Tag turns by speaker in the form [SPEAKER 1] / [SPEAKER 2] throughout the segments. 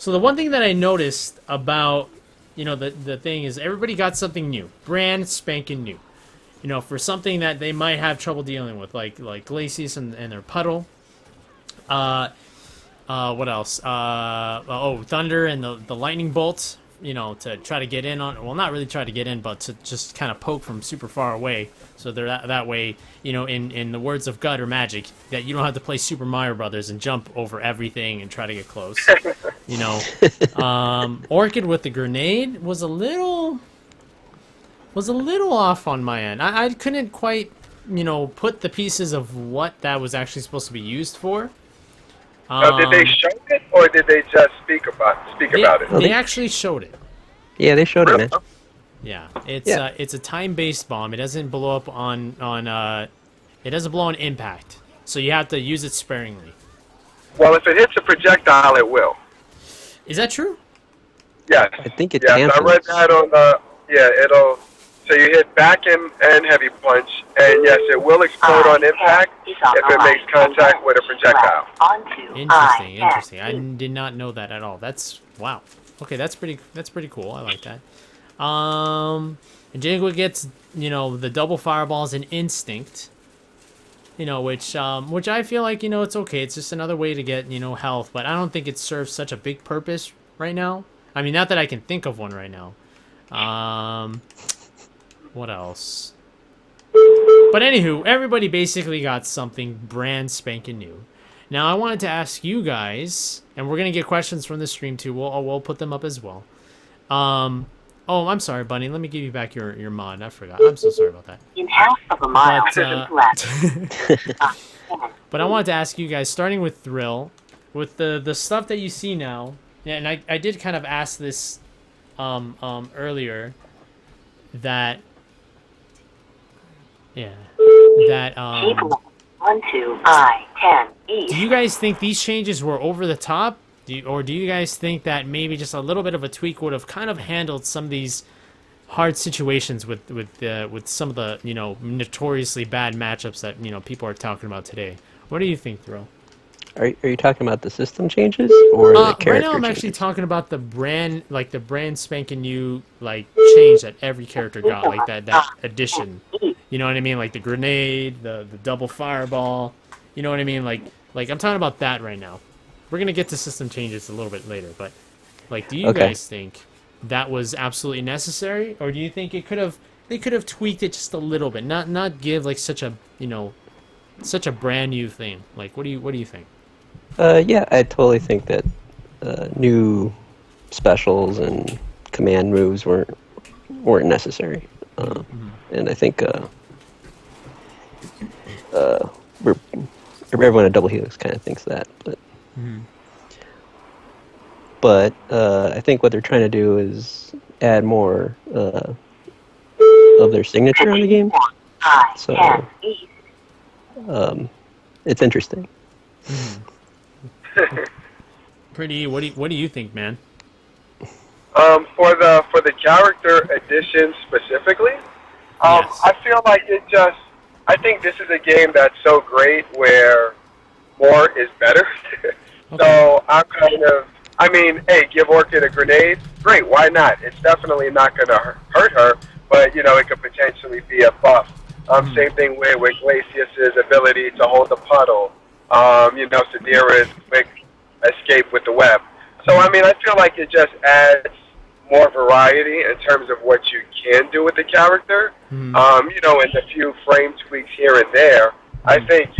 [SPEAKER 1] So the one thing that I noticed about, the thing is everybody got something new, brand spanking new. For something that they might have trouble dealing with, like Glacius and their puddle. What else? Thunder and the lightning bolts. To try to get in on. Well, not really try to get in, but to just kind of poke from super far away. So they're that way. In the words of God or Magic, that you don't have to play Super Mario Brothers and jump over everything and try to get close. Orchid with the grenade was a little off on my end. I couldn't quite, put the pieces of what that was actually supposed to be used for.
[SPEAKER 2] Now, did they show it, or did they just speak about it?
[SPEAKER 1] They actually showed it.
[SPEAKER 3] Yeah, they showed it, man.
[SPEAKER 1] Yeah, it's a time-based bomb. It doesn't blow up on it doesn't blow on impact, so you have to use it sparingly.
[SPEAKER 2] Well, if it hits a projectile, it will.
[SPEAKER 1] Is that true?
[SPEAKER 2] Yes.
[SPEAKER 3] I think it
[SPEAKER 2] cancels. I read that on the... Yeah, it'll... So you hit back and heavy punch, and yes, it will explode on impact if it makes contact with a projectile.
[SPEAKER 1] Interesting. I did not know that at all. Wow. Okay, that's pretty cool. I like that. And Jango gets, the double fireballs and instinct. Which I feel like, it's okay. It's just another way to get, health, but I don't think it serves such a big purpose right now. I mean, not that I can think of one right now. What else? But anywho, everybody basically got something brand spanking new. Now, I wanted to ask you guys, and we're gonna get questions from the stream too. We'll put them up as well. Oh, I'm sorry, Bunny. Let me give you back your mod. I forgot. I'm so sorry about that.
[SPEAKER 4] In half of a mile,
[SPEAKER 1] But I wanted to ask you guys, starting with Thrill, with the stuff that you see now, and I did kind of ask this earlier, that. Yeah. That,
[SPEAKER 4] 12I-10 east.
[SPEAKER 1] Do you guys think these changes were over the top? Or do you guys think that maybe just a little bit of a tweak would have kind of handled some of these hard situations with some of the, notoriously bad matchups that, people are talking about today? What do you think, Thrill?
[SPEAKER 3] Are you talking about the system changes or the character
[SPEAKER 1] right now I'm actually talking about the brand spanking new, change that every character got, like that addition. You know what I mean? Like the grenade, the double fireball. You know what I mean? Like I'm talking about that right now. We're gonna get to system changes a little bit later, but do you guys think that was absolutely necessary, or do you think they could have tweaked it just a little bit, not give such a brand new thing? What do you think?
[SPEAKER 3] Yeah, I totally think that new specials and command moves weren't necessary, and I think everyone at Double Helix kind of thinks that, but I think what they're trying to do is add more of their signature on the game, so it's interesting.
[SPEAKER 1] Pretty. What do you think, man?
[SPEAKER 2] For the character addition specifically,
[SPEAKER 1] Yes.
[SPEAKER 2] I feel like I think this is a game that's so great where more is better. So I'm hey, give Orchid a grenade. Great, why not? It's definitely not going to hurt her, but it could potentially be a buff. Same thing with Glacius's ability to hold the puddle. Sadira's quick escape with the web. So, I feel like it just adds more variety in terms of what you can do with the character. And the few frame tweaks here and there. I think,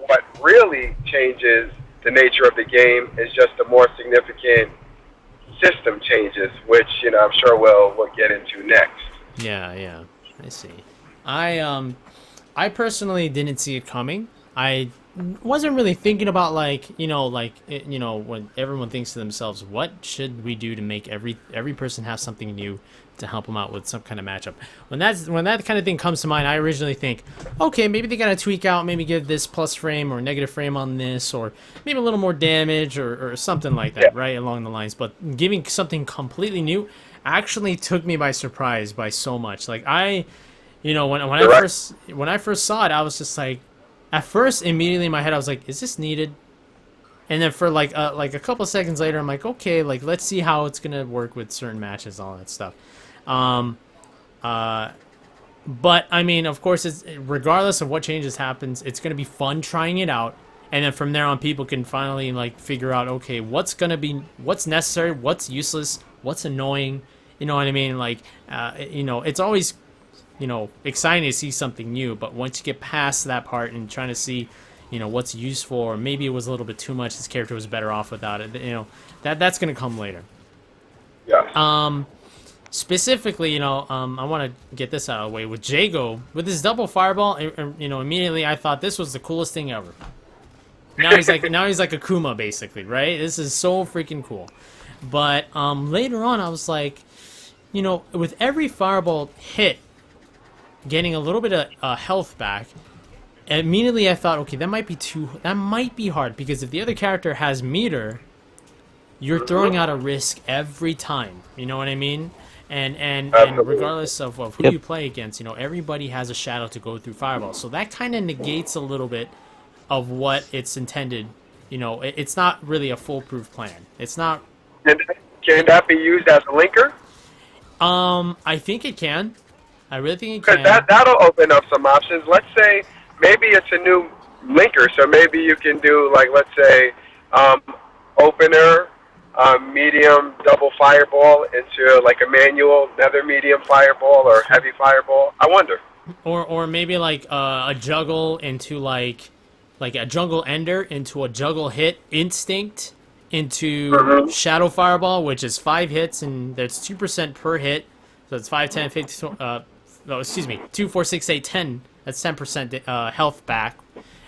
[SPEAKER 2] what really changes the nature of the game is just the more significant system changes, which, I'm sure we'll get into next.
[SPEAKER 1] Yeah, I see. I personally didn't see it coming. I wasn't really thinking about when everyone thinks to themselves, what should we do to make every person have something new to help them out with some kind of matchup. When that kind of thing comes to mind, I originally think, okay, maybe they gotta tweak out, maybe give this plus frame or negative frame on this, or maybe a little more damage or something like that, right along the lines. But giving something completely new actually took me by surprise by so much. When I first saw it, I was just like, at first immediately in my head I was like, is this needed? And then for like a couple seconds later, I'm like, okay, like let's see how it's gonna work with certain matches, all that stuff. But I mean, of course, it's regardless of what changes happens, it's gonna be fun trying it out. And then from there on, people can finally like figure out, okay, what's necessary, what's useless, what's annoying. You know what I mean? Like, it's always, exciting to see something new. But once you get past that part and trying to see, what's useful, or maybe it was a little bit too much, this character was better off without it. That's gonna come later.
[SPEAKER 2] Yeah.
[SPEAKER 1] Specifically, I want to get this out of the way with Jago with his double fireball. Immediately I thought this was the coolest thing ever. Now he's like a Kuma basically, right? This is so freaking cool. But later on, I was like, with every fireball hit, getting a little bit of health back. Immediately I thought, okay, that might be hard, because if the other character has meter, you're throwing out a risk every time. You know what I mean? And regardless of who you play against, everybody has a shadow to go through fireball. So that kind of negates a little bit of what it's intended. It's not really a foolproof plan. It's not.
[SPEAKER 2] Can that be used as a linker?
[SPEAKER 1] I think it can. I really think it
[SPEAKER 2] Because
[SPEAKER 1] can.
[SPEAKER 2] that'll open up some options. Let's say maybe it's a new linker, so maybe you can do, like, let's say, opener, medium double fireball into like a manual nether medium fireball or heavy fireball. I wonder.
[SPEAKER 1] Or maybe like a juggle into like a jungle ender into a juggle hit instinct into shadow fireball, which is 5 hits and that's 2% per hit. So it's 5, 10, 50, 2, 4, 6, 8, 10. That's 10% health back.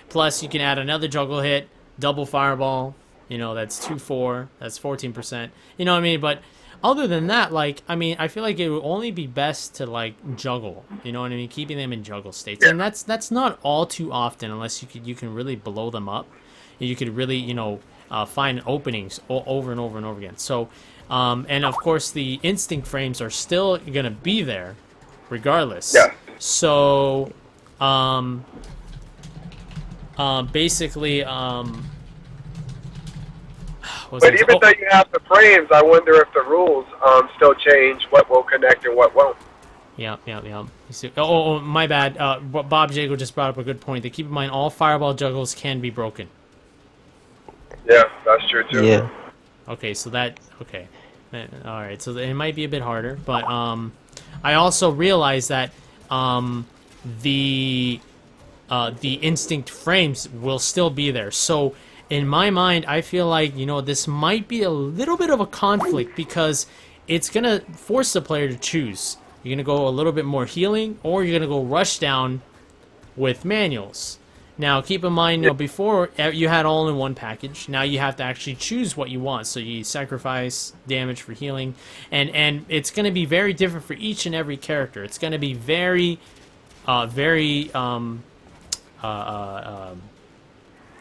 [SPEAKER 1] Plus you can add another juggle hit, double fireball. That's 2, 4. That's 14%. You know what I mean? But other than that, I feel like it would only be best to like juggle. You know what I mean? Keeping them in juggle states, and that's not all too often unless you can really blow them up. You could really find openings over and over and over again. So, and of course the instinct frames are still gonna be there, regardless.
[SPEAKER 2] Yeah.
[SPEAKER 1] So, basically.
[SPEAKER 2] But even though you have the frames, I wonder if the rules still change what will connect and what won't.
[SPEAKER 1] Yeah. You see, my bad. Bob Jago just brought up a good point. They keep in mind all fireball juggles can be broken.
[SPEAKER 2] Yeah, that's true too.
[SPEAKER 3] Yeah.
[SPEAKER 1] Okay, so okay. All right, so it might be a bit harder, but I also realized that the instinct frames will still be there. So in my mind, I feel like, this might be a little bit of a conflict because it's going to force the player to choose. You're going to go a little bit more healing, or you're going to go rush down with manuals. Now, keep in mind, before you had all in one package. Now you have to actually choose what you want. So you sacrifice damage for healing, and it's going to be very different for each and every character. It's going to be very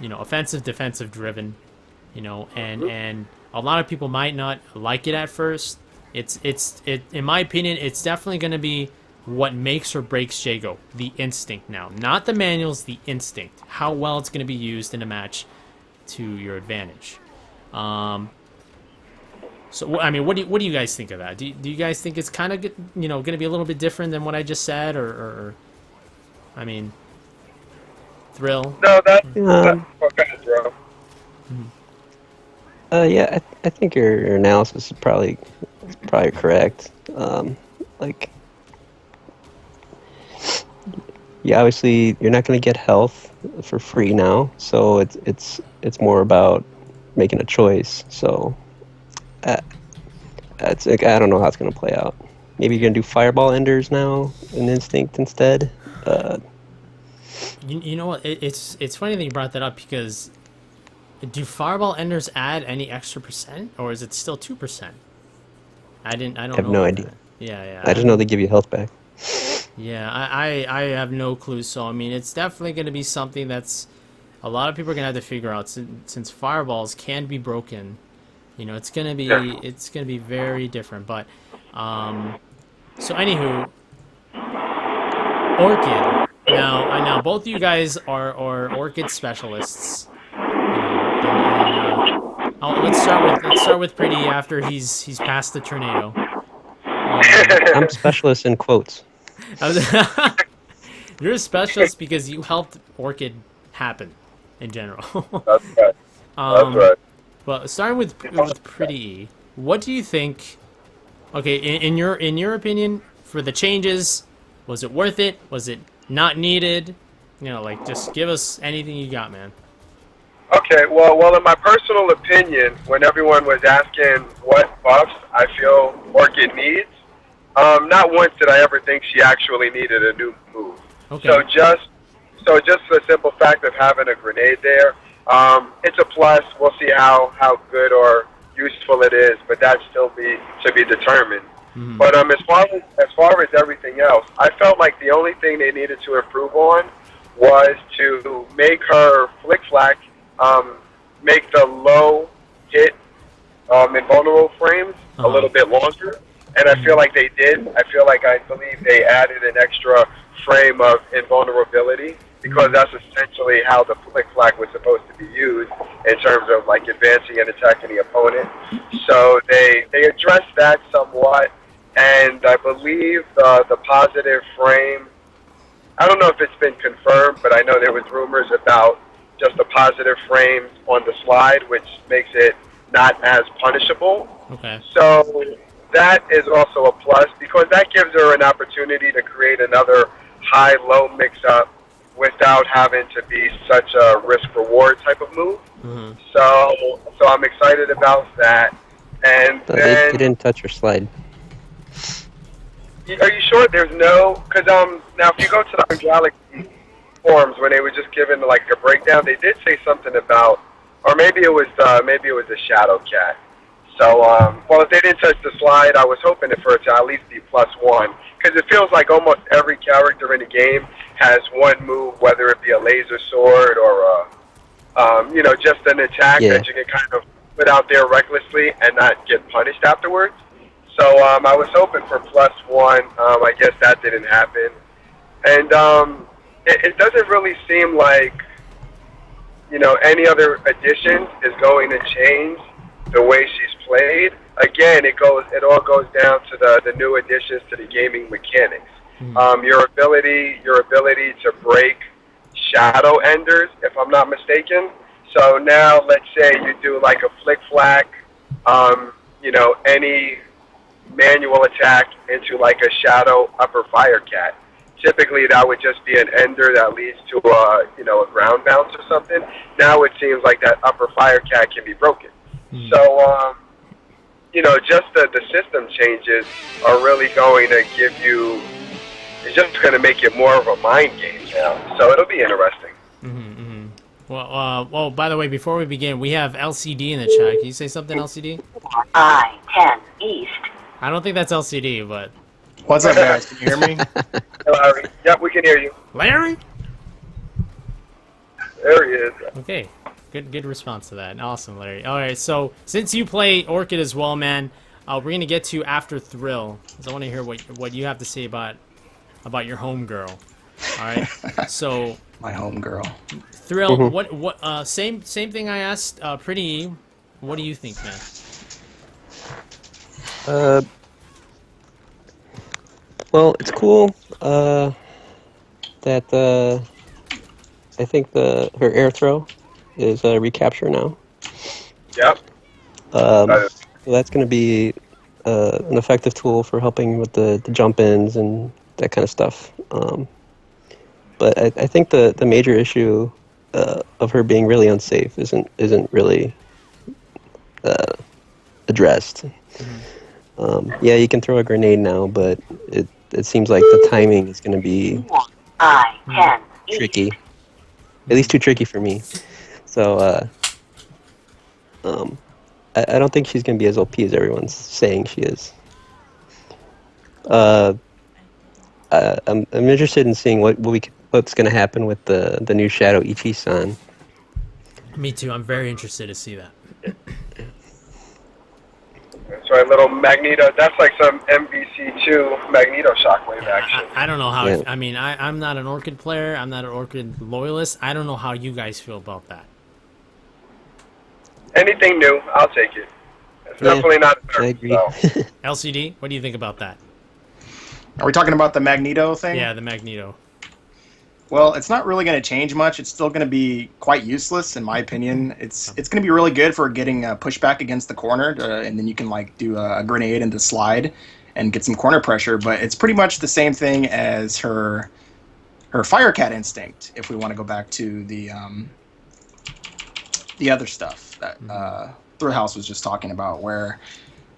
[SPEAKER 1] offensive, defensive driven, and a lot of people might not like it at first. It's in my opinion, it's definitely going to be what makes or breaks Jago, the instinct now, not the manuals, the instinct, how well it's going to be used in a match to your advantage. So I mean, what do you guys think of that? Do you guys think it's kind of going to be a little bit different than what I just said, or I mean, Thrill?
[SPEAKER 2] No, that's okay, bro.
[SPEAKER 3] Yeah, I think your analysis is probably correct. Obviously you're not going to get health for free now, so it's more about making a choice. So, it's like, I don't know how it's going to play out. Maybe you're going to do fireball enders now in instinct instead.
[SPEAKER 1] You know what? It's funny that you brought that up, because do fireball enders add any extra percent, or is it still 2%? I don't know.
[SPEAKER 3] I have no idea.
[SPEAKER 1] Yeah.
[SPEAKER 3] I just know they give you health back.
[SPEAKER 1] Yeah, I have no clue. So I mean, it's definitely going to be something that's a lot of people are going to have to figure out, since fireballs can be broken. It's going to be very different. But so anywho, Orchid. Now both of you guys are Orchid specialists. let's start with Pretty after he's past the tornado.
[SPEAKER 3] I'm specialist in quotes.
[SPEAKER 1] You're a specialist because you helped Orchid happen in general.
[SPEAKER 2] That's right. That's right.
[SPEAKER 1] Well, starting with Pretty, what do you think? Okay, in your opinion, for the changes, was it worth it? Was it not needed? You know, like just give us anything you got, man.
[SPEAKER 2] Okay, well, in my personal opinion, when everyone was asking what buffs I feel Orchid needs, not once did I ever think she actually needed a new move.
[SPEAKER 1] Okay.
[SPEAKER 2] So just the simple fact of having a grenade there, it's a plus. We'll see how good or useful it is, but that still to be determined.
[SPEAKER 1] Mhm.
[SPEAKER 2] But as far as everything else, I felt like the only thing they needed to improve on was to make her flick flack, make the low hit invulnerable frames a little bit longer, and I feel like they did. I believe they added an extra frame of invulnerability because that's essentially how the flick flack was supposed to be used in terms of like advancing and attacking the opponent. So they addressed that somewhat, and I believe the positive frame. I don't know if it's been confirmed, but I know there was rumors about just the positive frames on the slide, which makes it not as punishable.
[SPEAKER 1] Okay.
[SPEAKER 2] So that is also a plus because that gives her an opportunity to create another high-low mix-up without having to be such a risk-reward type of move.
[SPEAKER 1] Mhm.
[SPEAKER 2] So I'm excited about that. And
[SPEAKER 3] They didn't touch your slide.
[SPEAKER 2] Are you sure there's no? Because now if you go to the Galaxy forums when they were just given like a breakdown, they did say something about, or maybe it was a Shadow Cat. So well, if they didn't touch the slide, I was hoping for it to at least be +1 because it feels like almost every character in the game has one move, whether it be a laser sword or just an attack that you can kind of put out there recklessly and not get punished afterwards. So I was hoping for +1. I guess that didn't happen. And it doesn't really seem like, any other addition is going to change the way she's played. Again, it all goes down to the new additions to the gaming mechanics. Your ability to break shadow enders, if I'm not mistaken. So now let's say you do like a flick flack, any manual attack into like a shadow upper fire cat. Typically that would just be an ender that leads to a ground bounce or something. Now it seems like that upper fire cat can be broken. So just the system changes are really going to give you, it's just going to make it more of a mind game now. So it'll be interesting.
[SPEAKER 1] Well, by the way, before we begin, we have LCD in the chat. Can you say something, LCD?
[SPEAKER 4] I-10 East.
[SPEAKER 1] I don't think that's LCD, but...
[SPEAKER 5] What's up, guys? Can you hear me?
[SPEAKER 2] Hey, Larry. Yep, we can hear you.
[SPEAKER 1] Larry?
[SPEAKER 2] There he is.
[SPEAKER 1] Okay, good response to that. Awesome, Larry. All right, so since you play Orchid as well, man, we're going to get to after Thrill, because I want to hear what you have to say about your homegirl. All right, so...
[SPEAKER 5] My homegirl.
[SPEAKER 1] Thrill, what same thing I asked Pretty. What do you think, man?
[SPEAKER 3] Well, it's cool that I think her air throw is recapture now.
[SPEAKER 2] Yep.
[SPEAKER 3] So that's going to be an effective tool for helping with the jump ins and that kind of stuff. But I think the major issue of her being really unsafe isn't really addressed. Yeah, you can throw a grenade now, but it seems like the timing is going to be
[SPEAKER 4] I-10
[SPEAKER 3] tricky. At least too tricky for me. So I don't think she's going to be as OP as everyone's saying she is. I'm interested in seeing what's going to happen with the new Shadow Ichi-san.
[SPEAKER 1] Me too. I'm very interested to see that.
[SPEAKER 2] That's right, little Magneto. That's like some MVC2 Magneto shockwave action.
[SPEAKER 1] I don't know how.
[SPEAKER 3] Yeah.
[SPEAKER 1] I mean, I'm not an Orchid player. I'm not an Orchid loyalist. I don't know how you guys feel about that.
[SPEAKER 2] anything new, I'll take it. It's
[SPEAKER 3] Yeah,
[SPEAKER 2] definitely not a
[SPEAKER 3] I
[SPEAKER 2] nerf,
[SPEAKER 3] agree.
[SPEAKER 2] so.
[SPEAKER 1] LCD, what do you think about that?
[SPEAKER 5] Are we talking about the Magneto thing?
[SPEAKER 1] Yeah, the Magneto.
[SPEAKER 5] Well, it's not really going to change much. It's still going to be quite useless, in my opinion. It's going to be really good for getting pushback against the corner, and then you can like do a grenade and the slide and get some corner pressure. But it's pretty much the same thing as her Firecat instinct. If we want to go back to the other stuff that Thrillhouse was just talking about, where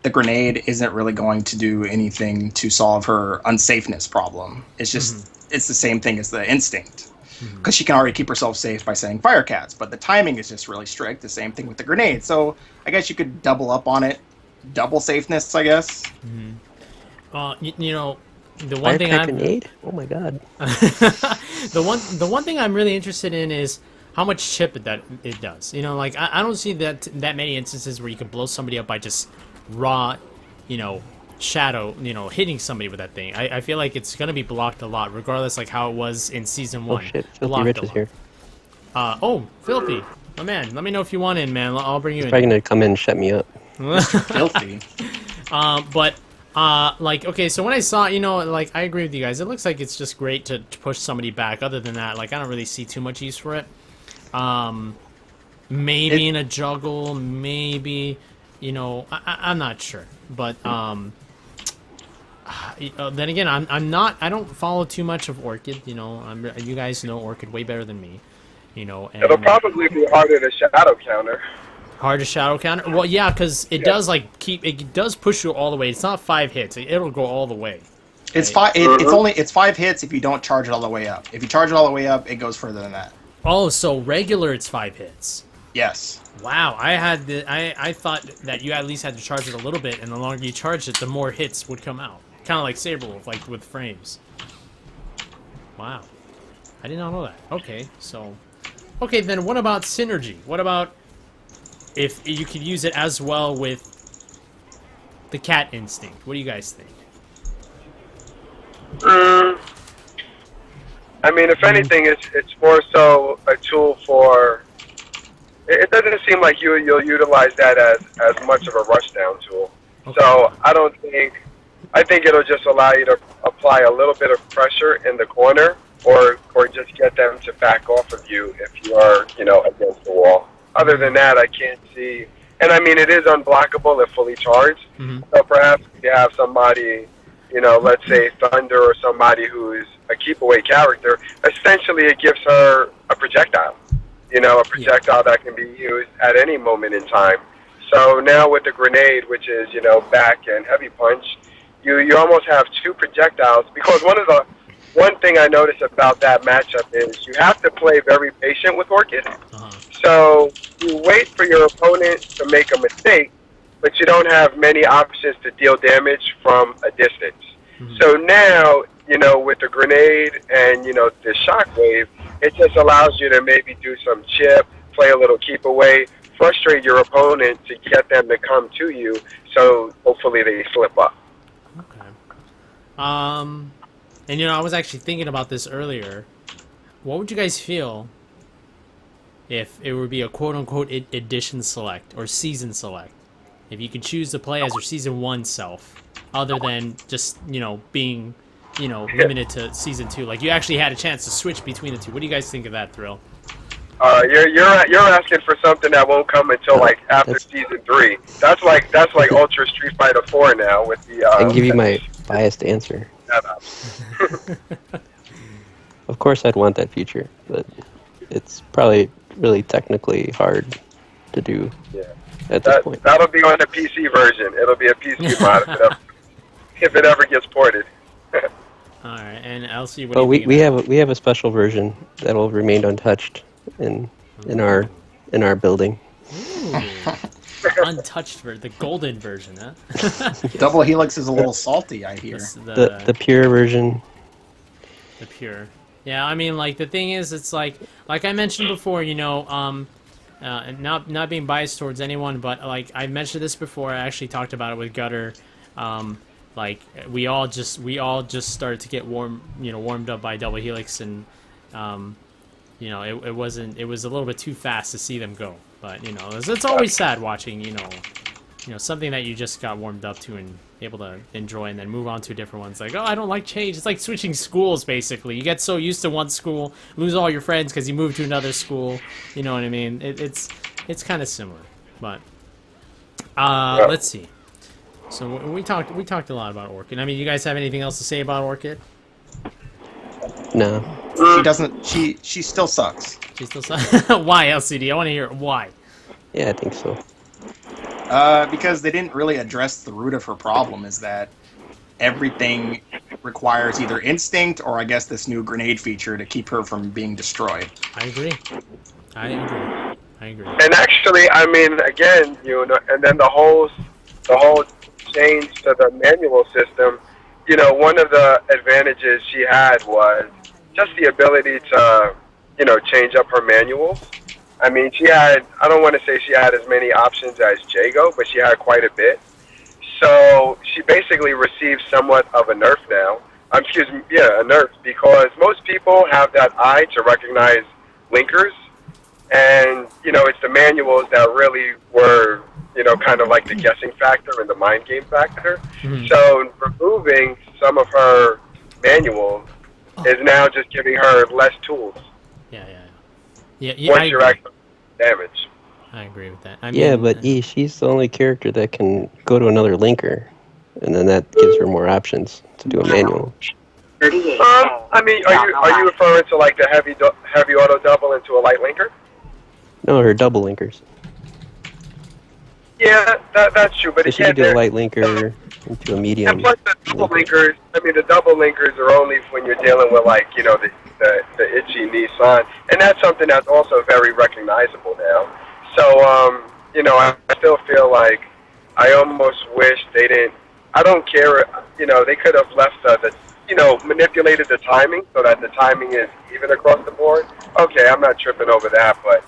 [SPEAKER 5] the grenade isn't really going to do anything to solve her unsafeness problem. It's just it's the same thing as the instinct, because she can already keep herself safe by saying Firecats, but the timing is just really strict. The same thing with the grenade. So I guess you could double up on it, double safeness, I guess.
[SPEAKER 1] You know, the one thing
[SPEAKER 3] Firecracker
[SPEAKER 1] I'm
[SPEAKER 3] grenade? Oh my god.
[SPEAKER 1] the one thing I'm really interested in is how much chip it does. You know, like I don't see that many instances where you can blow somebody up by just raw, you know, shadow, you know, hitting somebody with that thing. I feel like it's gonna be blocked a lot, regardless like how it was in season 1.
[SPEAKER 3] Oh shit, Filthierich is here.
[SPEAKER 1] Oh, Filthy, my man. Let me know if you want in, man. I'll bring you
[SPEAKER 3] He's probably
[SPEAKER 1] in.
[SPEAKER 3] gonna come in and shut me up.
[SPEAKER 5] Filthy.
[SPEAKER 1] Like, okay, so when I saw, you know, like, I agree with you guys. It looks like it's just great to push somebody back. Other than that, like, I don't really see too much use for it. Maybe in a juggle, maybe, you know, I'm not sure. But, then again, I don't follow too much of Orchid, you know. You guys know Orchid way better than me, you know. And
[SPEAKER 2] It'll probably be harder to shadow counter.
[SPEAKER 1] hard to shadow counter? Well, yeah, because it does, like, it does push you all the way. It's not 5 hits. It'll go all the way.
[SPEAKER 5] It's five. It's 5 hits if you don't charge it all the way up. If you charge it all the way up, it goes further than that.
[SPEAKER 1] Oh, so regular it's 5 hits.
[SPEAKER 5] Yes.
[SPEAKER 1] Wow, I thought that you at least had to charge it a little bit, and the longer you charged it, the more hits would come out. Kind of like Saberwolf, like with frames. Wow, I did not know that. Okay, so, okay, then what about synergy? What about if you could use it as well with the cat instinct? What do you guys think?
[SPEAKER 2] I mean, if anything, it's more so a tool for. It doesn't seem like you'll utilize that as much of a rushdown tool.
[SPEAKER 1] Okay.
[SPEAKER 2] So I think it'll just allow you to apply a little bit of pressure in the corner, or just get them to back off of you if you are, you know, against the wall. Other than that, I can't see. And I mean, it is unblockable if fully charged. So perhaps if you have somebody, you know, let's say Thunder or somebody who's a keep away character, essentially it gives her a projectile. You know, a projectile that can be used at any moment in time. So now with the grenade, which is, you know, back and heavy punch, you almost have 2 projectiles, because one thing I noticed about that matchup is you have to play very patient with Orchid. So you wait for your opponent to make a mistake, but you don't have many options to deal damage from a distance. So now, you know, with the grenade and, you know, the shockwave, it just allows you to maybe do some chip, play a little keep away, frustrate your opponent to get them to come to you, so hopefully they slip up.
[SPEAKER 1] Okay. And you know, I was actually thinking about this earlier. What would you guys feel if it would be a quote-unquote edition select or season select? If you could choose to play as your season 1 self, other than just, you know, being, you know, limited to season 2. Like, you actually had a chance to switch between the two. What do you guys think of that, Thrill?
[SPEAKER 2] You're asking for something that won't come until like after season 3. That's like Ultra Street Fighter 4 now with the.
[SPEAKER 3] I can give you my biased answer. Of course, I'd want that feature, but it's probably really technically hard to do at this point.
[SPEAKER 2] That'll be on the PC version. It'll be a PC mod if it ever gets ported.
[SPEAKER 1] All right, and Elsie, what
[SPEAKER 3] Well,
[SPEAKER 1] do you think?
[SPEAKER 3] we have a special version that will remain untouched in our building.
[SPEAKER 1] Ooh. Untouched version, the golden version, huh?
[SPEAKER 5] Double Helix is a little salty, I hear.
[SPEAKER 3] The pure version.
[SPEAKER 1] The pure. Yeah, I mean, like, the thing is, it's like I mentioned before, you know, and not being biased towards anyone, but like I mentioned this before, I actually talked about it with Gutter. Like we all just started to get warmed up by Double Helix, and you know, it was a little bit too fast to see them go. But you know, it's always sad watching something that you just got warmed up to and able to enjoy, and then move on to different ones. Like, oh, I don't like change. It's like switching schools, basically. You get so used to one school, lose all your friends because you move to another school. You know what I mean? It's kind of similar. But let's see. So we talked a lot about Orchid. I mean, you guys have anything else to say about Orchid?
[SPEAKER 3] No.
[SPEAKER 5] She doesn't. She still sucks.
[SPEAKER 1] She still why, LCD? I want to hear why.
[SPEAKER 3] Yeah, I think so.
[SPEAKER 5] Because they didn't really address the root of her problem, is that everything requires either instinct or, I guess, this new grenade feature to keep her from being destroyed.
[SPEAKER 1] I agree.
[SPEAKER 2] And actually, I mean, again, and then the whole change to the manual system. One of the advantages she had was just the ability to, change up her manuals. I mean, I don't want to say she had as many options as Jago, but she had quite a bit. So she basically received somewhat of a nerf now. A nerf, because most people have that eye to recognize linkers. And, it's the manuals that really were, kind of like the guessing factor and the mind game factor. Mm-hmm. So removing some of her manuals is now just giving her less tools.
[SPEAKER 1] Yeah,
[SPEAKER 2] once you're actually damage.
[SPEAKER 1] I agree with that.
[SPEAKER 3] But she's the only character that can go to another linker, and then that gives her more options to do a manual.
[SPEAKER 2] I mean, are you referring to like the heavy auto double into a light linker?
[SPEAKER 3] No, her double linkers.
[SPEAKER 2] Yeah, that's true. But
[SPEAKER 3] she can do a light linker into a medium.
[SPEAKER 2] And plus the double linkers. I mean, the double linkers are only when you're dealing with like the itchy Nissan, and that's something that's also very recognizable now. So I still feel like I almost wish they didn't. I don't care. They could have left manipulated the timing so that the timing is even across the board. Okay, I'm not tripping over that, but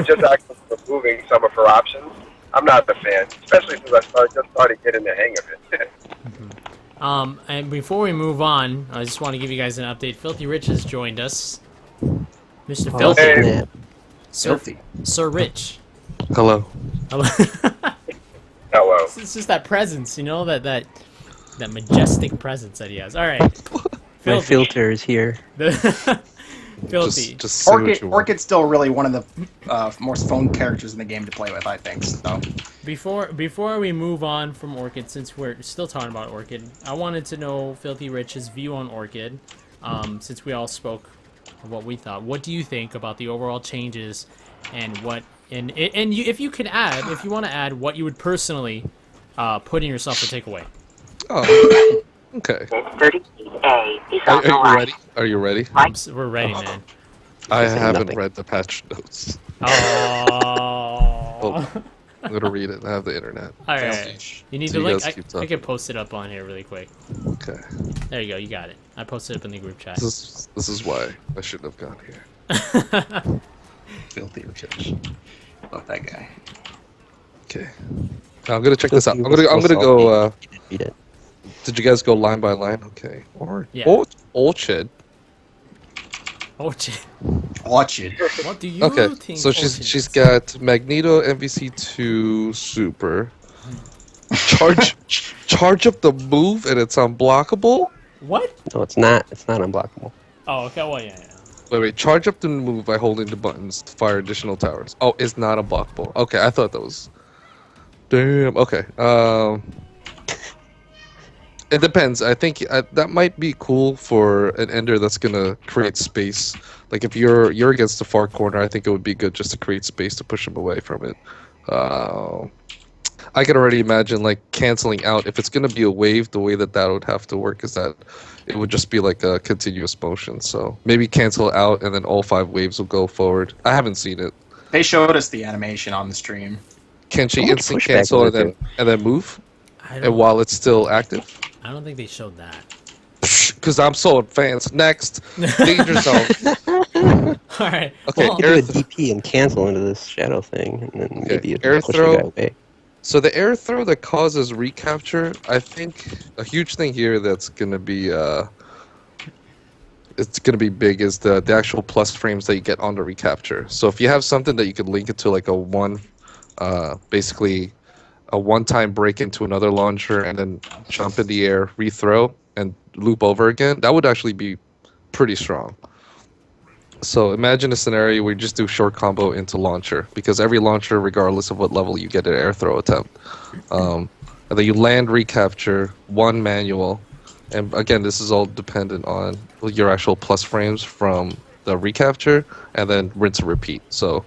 [SPEAKER 2] just actually removing some of her options, I'm not the fan, especially since I just started getting the hang of it.
[SPEAKER 1] And before we move on, I just want to give you guys an update. Filthierich has joined us. Mr. Filthy.
[SPEAKER 2] Hey.
[SPEAKER 1] Sir Rich.
[SPEAKER 6] Hello.
[SPEAKER 2] Hello.
[SPEAKER 1] It's just that presence, that majestic presence that he has. All right.
[SPEAKER 3] My filter is here.
[SPEAKER 1] Filthy.
[SPEAKER 6] Just
[SPEAKER 5] Orchid's still really one of the most fun characters in the game to play with, I think. So.
[SPEAKER 1] Before we move on from Orchid, since we're still talking about Orchid, I wanted to know Filthy Rich's view on Orchid. Since we all spoke of what we thought, what do you think about the overall changes, and if you want to add what you would personally put in yourself to take away?
[SPEAKER 6] Oh, okay.
[SPEAKER 4] 38A is on the line.
[SPEAKER 6] Ready? Are you ready?
[SPEAKER 1] We're ready, man.
[SPEAKER 6] I haven't read the patch notes.
[SPEAKER 1] Oh.
[SPEAKER 6] I'm gonna read it. I have the internet.
[SPEAKER 1] All right. You need
[SPEAKER 6] So
[SPEAKER 1] the
[SPEAKER 6] you
[SPEAKER 1] link.
[SPEAKER 6] guys keep
[SPEAKER 1] I
[SPEAKER 6] talking.
[SPEAKER 1] can post it up on here really quick.
[SPEAKER 6] Okay.
[SPEAKER 1] There you go. You got it. I posted it up in the group chat.
[SPEAKER 6] This is why I shouldn't have gone here.
[SPEAKER 5] Filthierich. Love that guy.
[SPEAKER 6] Okay. I'm gonna check this out. I'm gonna go.
[SPEAKER 3] Read it.
[SPEAKER 6] Did you guys go line by line? Okay. Orchid.
[SPEAKER 1] Orchid.
[SPEAKER 5] Orchid.
[SPEAKER 1] What do you
[SPEAKER 6] Okay.
[SPEAKER 1] think?
[SPEAKER 6] So she's got Magneto MVC2 Super. Charge up the move and it's unblockable.
[SPEAKER 1] What?
[SPEAKER 3] No, it's not. It's not unblockable.
[SPEAKER 1] Oh, okay. Well, yeah.
[SPEAKER 6] Wait. Charge up the move by holding the buttons to fire additional towers. Oh, it's not unblockable. Okay, I thought that was. Damn. Okay. It depends. I think that might be cool for an ender that's gonna create space. Like if you're against the far corner, I think it would be good just to create space to push him away from it. I can already imagine like canceling out. If it's gonna be a wave, the way that would have to work is that it would just be like a continuous motion. So maybe cancel out and then all 5 waves will go forward. I haven't seen it.
[SPEAKER 5] They showed us the animation on the stream.
[SPEAKER 6] Can she
[SPEAKER 3] How much
[SPEAKER 6] instant
[SPEAKER 3] pushback
[SPEAKER 6] cancel
[SPEAKER 3] was
[SPEAKER 6] and then move? And
[SPEAKER 1] I
[SPEAKER 6] while it's still active?
[SPEAKER 1] don't think they showed that.
[SPEAKER 6] Because I'm so advanced. Next, danger zone.
[SPEAKER 1] All right.
[SPEAKER 6] Okay,
[SPEAKER 1] Well,
[SPEAKER 3] You do a DP and cancel into this shadow thing, and then maybe you
[SPEAKER 6] air
[SPEAKER 3] push
[SPEAKER 6] throw.
[SPEAKER 3] the guy away.
[SPEAKER 6] So the air throw that causes recapture, I think a huge thing here that's gonna be it's going to be big is the actual plus frames that you get on the recapture. So if you have something that you could link it to like basically a one-time break into another launcher and then jump in the air, rethrow, and loop over again, that would actually be pretty strong. So imagine a scenario where you just do short combo into launcher, because every launcher, regardless of what level, you get an air throw attempt. And then you land recapture, one manual, and again, this is all dependent on your actual plus frames from the recapture, and then rinse and repeat. So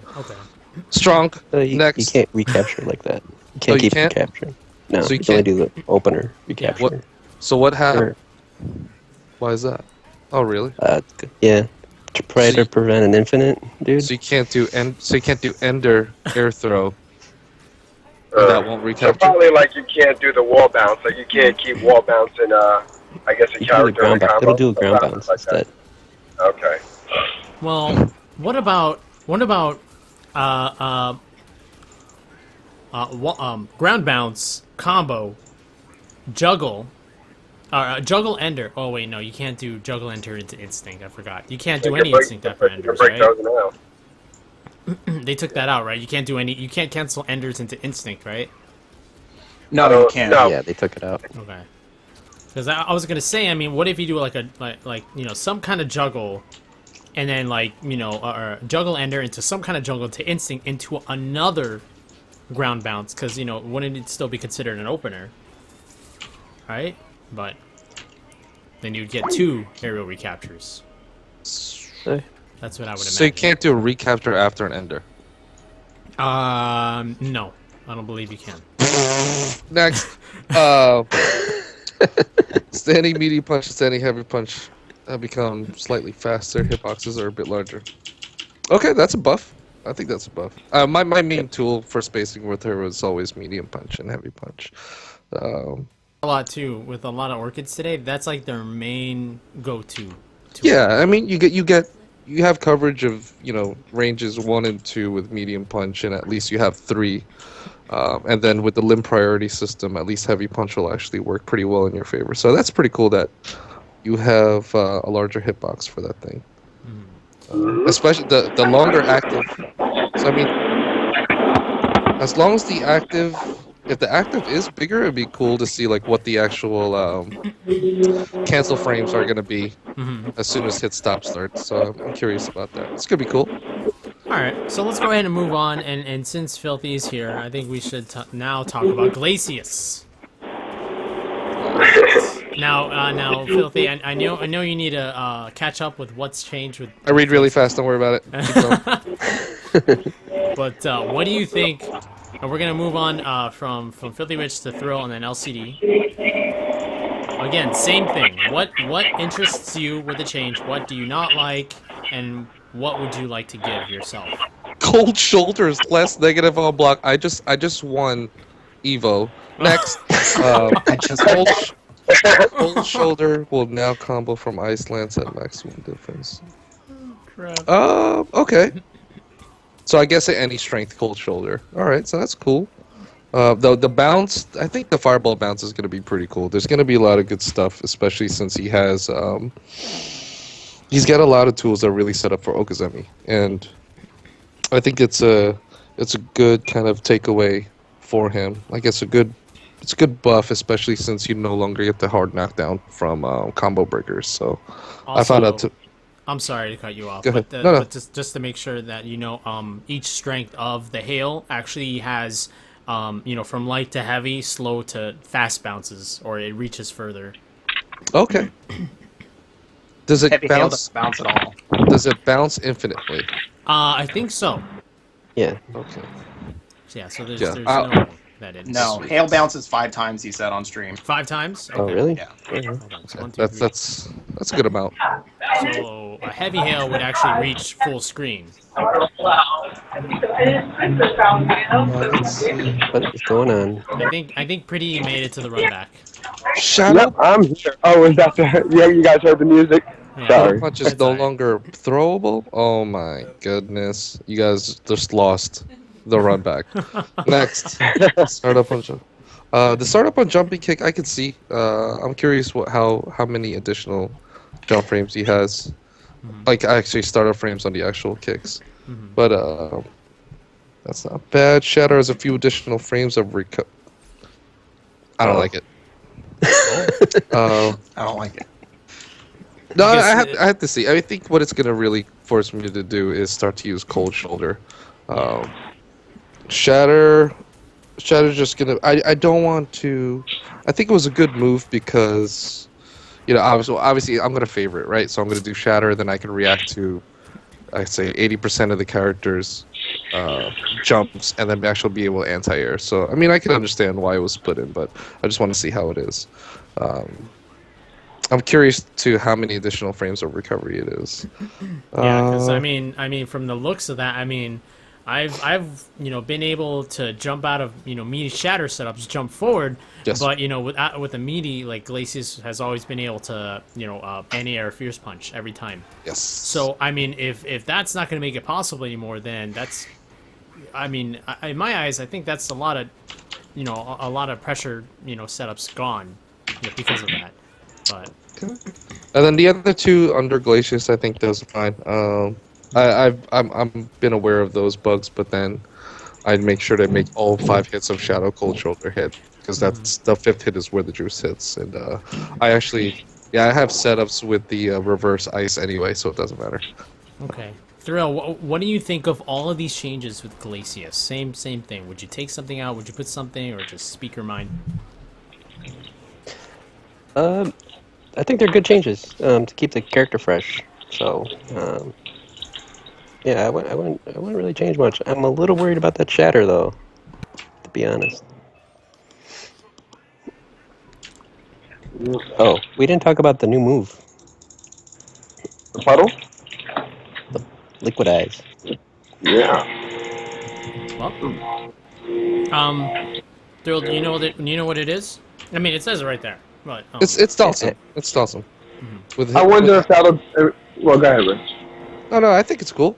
[SPEAKER 6] strong. Next.
[SPEAKER 3] You can't recapture like that. You can't keep recapturing. No,
[SPEAKER 6] so
[SPEAKER 3] you can only do the opener recapture.
[SPEAKER 6] So what happened? Why is that? Oh, really?
[SPEAKER 3] Yeah. To try to prevent an infinite, dude.
[SPEAKER 6] So you can't do ender air throw. That won't recapture.
[SPEAKER 2] So probably like you can't do the wall bounce. Like you can't keep wall bouncing. I guess a character in a combo.
[SPEAKER 3] It'll do a ground bounce instead.
[SPEAKER 2] Okay.
[SPEAKER 1] Well, what about ground bounce combo juggle juggle ender? Oh wait, no, you can't do juggle ender into instinct. I forgot. You can't do any instinct after enders, right? They took that out, right? You can't do any. You can't cancel enders into instinct, right?
[SPEAKER 5] No, you can't.
[SPEAKER 3] Yeah, they took it out.
[SPEAKER 1] Okay. Because I was gonna say, I mean, what if you do like some kind of juggle, and then or juggle ender into some kind of juggle to instinct into another ground bounce? Because wouldn't it still be considered an opener, right? But then you'd get 2 aerial recaptures. That's what I would imagine.
[SPEAKER 6] So you can't do a recapture after an ender.
[SPEAKER 1] No, I don't believe you can.
[SPEAKER 6] Next, standing medium punch and standing heavy punch have become slightly faster. Hitboxes are a bit larger. Okay, that's a buff. I think that's a buff. My main tool for spacing with her was always medium punch and heavy punch.
[SPEAKER 1] A lot too with a lot of orchids today. That's like their main go-to.
[SPEAKER 6] Yeah, I mean you have coverage of ranges 1 and 2 with medium punch, and at least you have 3. And then with the limb priority system, at least heavy punch will actually work pretty well in your favor. So that's pretty cool that you have a larger hitbox for that thing. Especially the longer active. So I mean, as long as if the active is bigger, it'd be cool to see like what the actual cancel frames are going to be as soon as hit stop starts. So I'm curious about that. It's going to be cool.
[SPEAKER 1] Alright, so let's go ahead and move on, and since Filthy is here, I think we should now talk about Glacius. Now, Filthy, I know you need to catch up with what's changed with...
[SPEAKER 6] I read really fast, don't worry about it.
[SPEAKER 1] But what do you think... we're going to move on from Filthierich to Thrill and then LCD. Again, same thing. What interests you with the change? What do you not like? And what would you like to give yourself?
[SPEAKER 6] Cold shoulders, less negative on block. I just won Evo. Next, cold shoulder will now combo from ice lance at maximum defense.
[SPEAKER 1] Crap.
[SPEAKER 6] Okay. So I guess any strength cold shoulder. All right, so that's cool. The bounce, I think the fireball bounce is going to be pretty cool. There's going to be a lot of good stuff, especially since he has he's got a lot of tools that are really set up for Okazemi, and I think it's a good kind of takeaway for him. Like it's a good buff, especially since you no longer get the hard knockdown from combo breakers. So
[SPEAKER 1] also,
[SPEAKER 6] I found out to.
[SPEAKER 1] I'm sorry to cut you off,
[SPEAKER 6] Go ahead.
[SPEAKER 1] but,
[SPEAKER 6] No.
[SPEAKER 1] but just to make sure that each strength of the hail actually has from light to heavy, slow to fast bounces, or it reaches further.
[SPEAKER 6] Okay. Does it
[SPEAKER 5] Heavy hail
[SPEAKER 6] bounce?
[SPEAKER 5] doesn't bounce at all.
[SPEAKER 6] Does it bounce infinitely?
[SPEAKER 1] I think so.
[SPEAKER 3] Yeah.
[SPEAKER 6] Okay.
[SPEAKER 1] Yeah. So there's
[SPEAKER 6] Yeah.
[SPEAKER 1] no that is
[SPEAKER 5] No, hail bounces 5 times, he said on stream.
[SPEAKER 1] 5 times.
[SPEAKER 3] Oh, really?
[SPEAKER 5] Yeah.
[SPEAKER 1] Okay, so 1, 2, 3.
[SPEAKER 6] That's a good amount.
[SPEAKER 1] So a heavy hail would actually reach full screen.
[SPEAKER 3] What is going on?
[SPEAKER 1] I think Pretty made it to the run back.
[SPEAKER 6] Shadow
[SPEAKER 2] Yep, I'm here. Oh, is that yeah? You guys heard the music?
[SPEAKER 1] Yeah.
[SPEAKER 2] Sorry.
[SPEAKER 6] punch is no longer throwable. Oh my goodness! You guys just lost the run back. Next, startup on jump. The startup on jumping kick, I can see. I'm curious how many additional jump frames he has. Like actually startup frames on the actual kicks. But that's not bad. Shatter has a few additional frames of I don't like it.
[SPEAKER 5] I don't like it.
[SPEAKER 6] No, I have to see. I think what it's gonna really force me to do is start to use cold shoulder. Shatter's just gonna. I don't want to. I think it was a good move because, obviously I'm gonna favor it, right? So I'm gonna do Shatter, then I can react to, I'd say 80% of the characters' jumps, and then actually be able to anti-air. So I mean, I can understand why it was put in, but I just want to see how it is. I'm curious to how many additional frames of recovery it is.
[SPEAKER 1] Yeah, because I mean, from the looks of that, I mean, I've been able to jump out of meaty shatter setups, jump forward,
[SPEAKER 6] Yes.
[SPEAKER 1] but with a meaty, like Glacius has always been able to anti-air fierce punch every time.
[SPEAKER 6] Yes.
[SPEAKER 1] So I mean, if that's not going to make it possible anymore, then that's, I mean, in my eyes, I think that's a lot of pressure setups gone because of that. But
[SPEAKER 6] And then the other two under Glacius, I think those are fine. I'm been aware of those bugs, but then I'd make sure to make all 5 hits of Shadow Cold Shoulder hit, because that's the 5th hit is where the juice hits. And I have setups with the reverse ice anyway, so it doesn't matter.
[SPEAKER 1] okay, Thrill, what do you think of all of these changes with Glacius? Same thing. Would you take something out? Would you put something, or just speak your mind?
[SPEAKER 3] I think they're good changes to keep the character fresh. So, yeah, I wouldn't really change much. I'm a little worried about that shatter, though, to be honest. Oh, we didn't talk about the new move,
[SPEAKER 2] The puddle?
[SPEAKER 3] Liquid Eyes.
[SPEAKER 2] Yeah.
[SPEAKER 1] Well, Thrill, do you know what it is? I mean, it says it right there. But
[SPEAKER 6] It's awesome. It's awesome.
[SPEAKER 2] I wonder if that'll. Well, go ahead, Rich.
[SPEAKER 6] No, I think it's cool.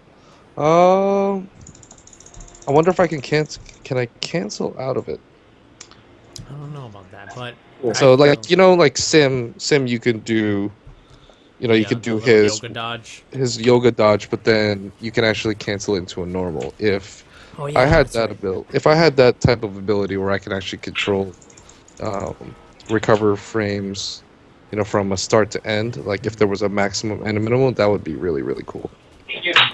[SPEAKER 6] I wonder if I can cancel. Can I cancel out of it?
[SPEAKER 1] I don't know about that, but
[SPEAKER 6] So like Sim, you can do. You can do his yoga dodge, but then you can actually cancel it into a normal. If I had that ability, if I had that type of ability where I can actually control, recover frames, from a start to end, like if there was a maximum and a minimum, that would be really, really cool.
[SPEAKER 2] I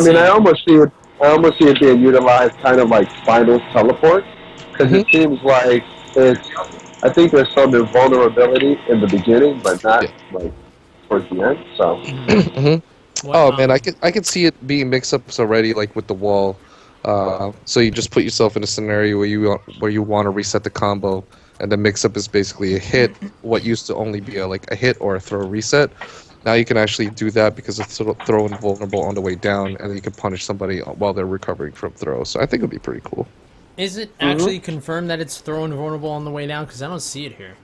[SPEAKER 2] mean, I almost see it being utilized kind of like final teleport, because it seems like I think there's some vulnerability in the beginning, but not like towards the end. So.
[SPEAKER 6] Man, I could see it being mix-ups already, like with the wall. So you just put yourself in a scenario where you want to reset the combo, and the mix-up is basically a hit. What used to only be a hit or a throw reset. Now you can actually do that because it's throw invulnerable on the way down, and then you can punish somebody while they're recovering from throw. So I think it'd be pretty cool.
[SPEAKER 1] Is it actually confirmed that it's throw invulnerable on the way down? Because I don't see it here.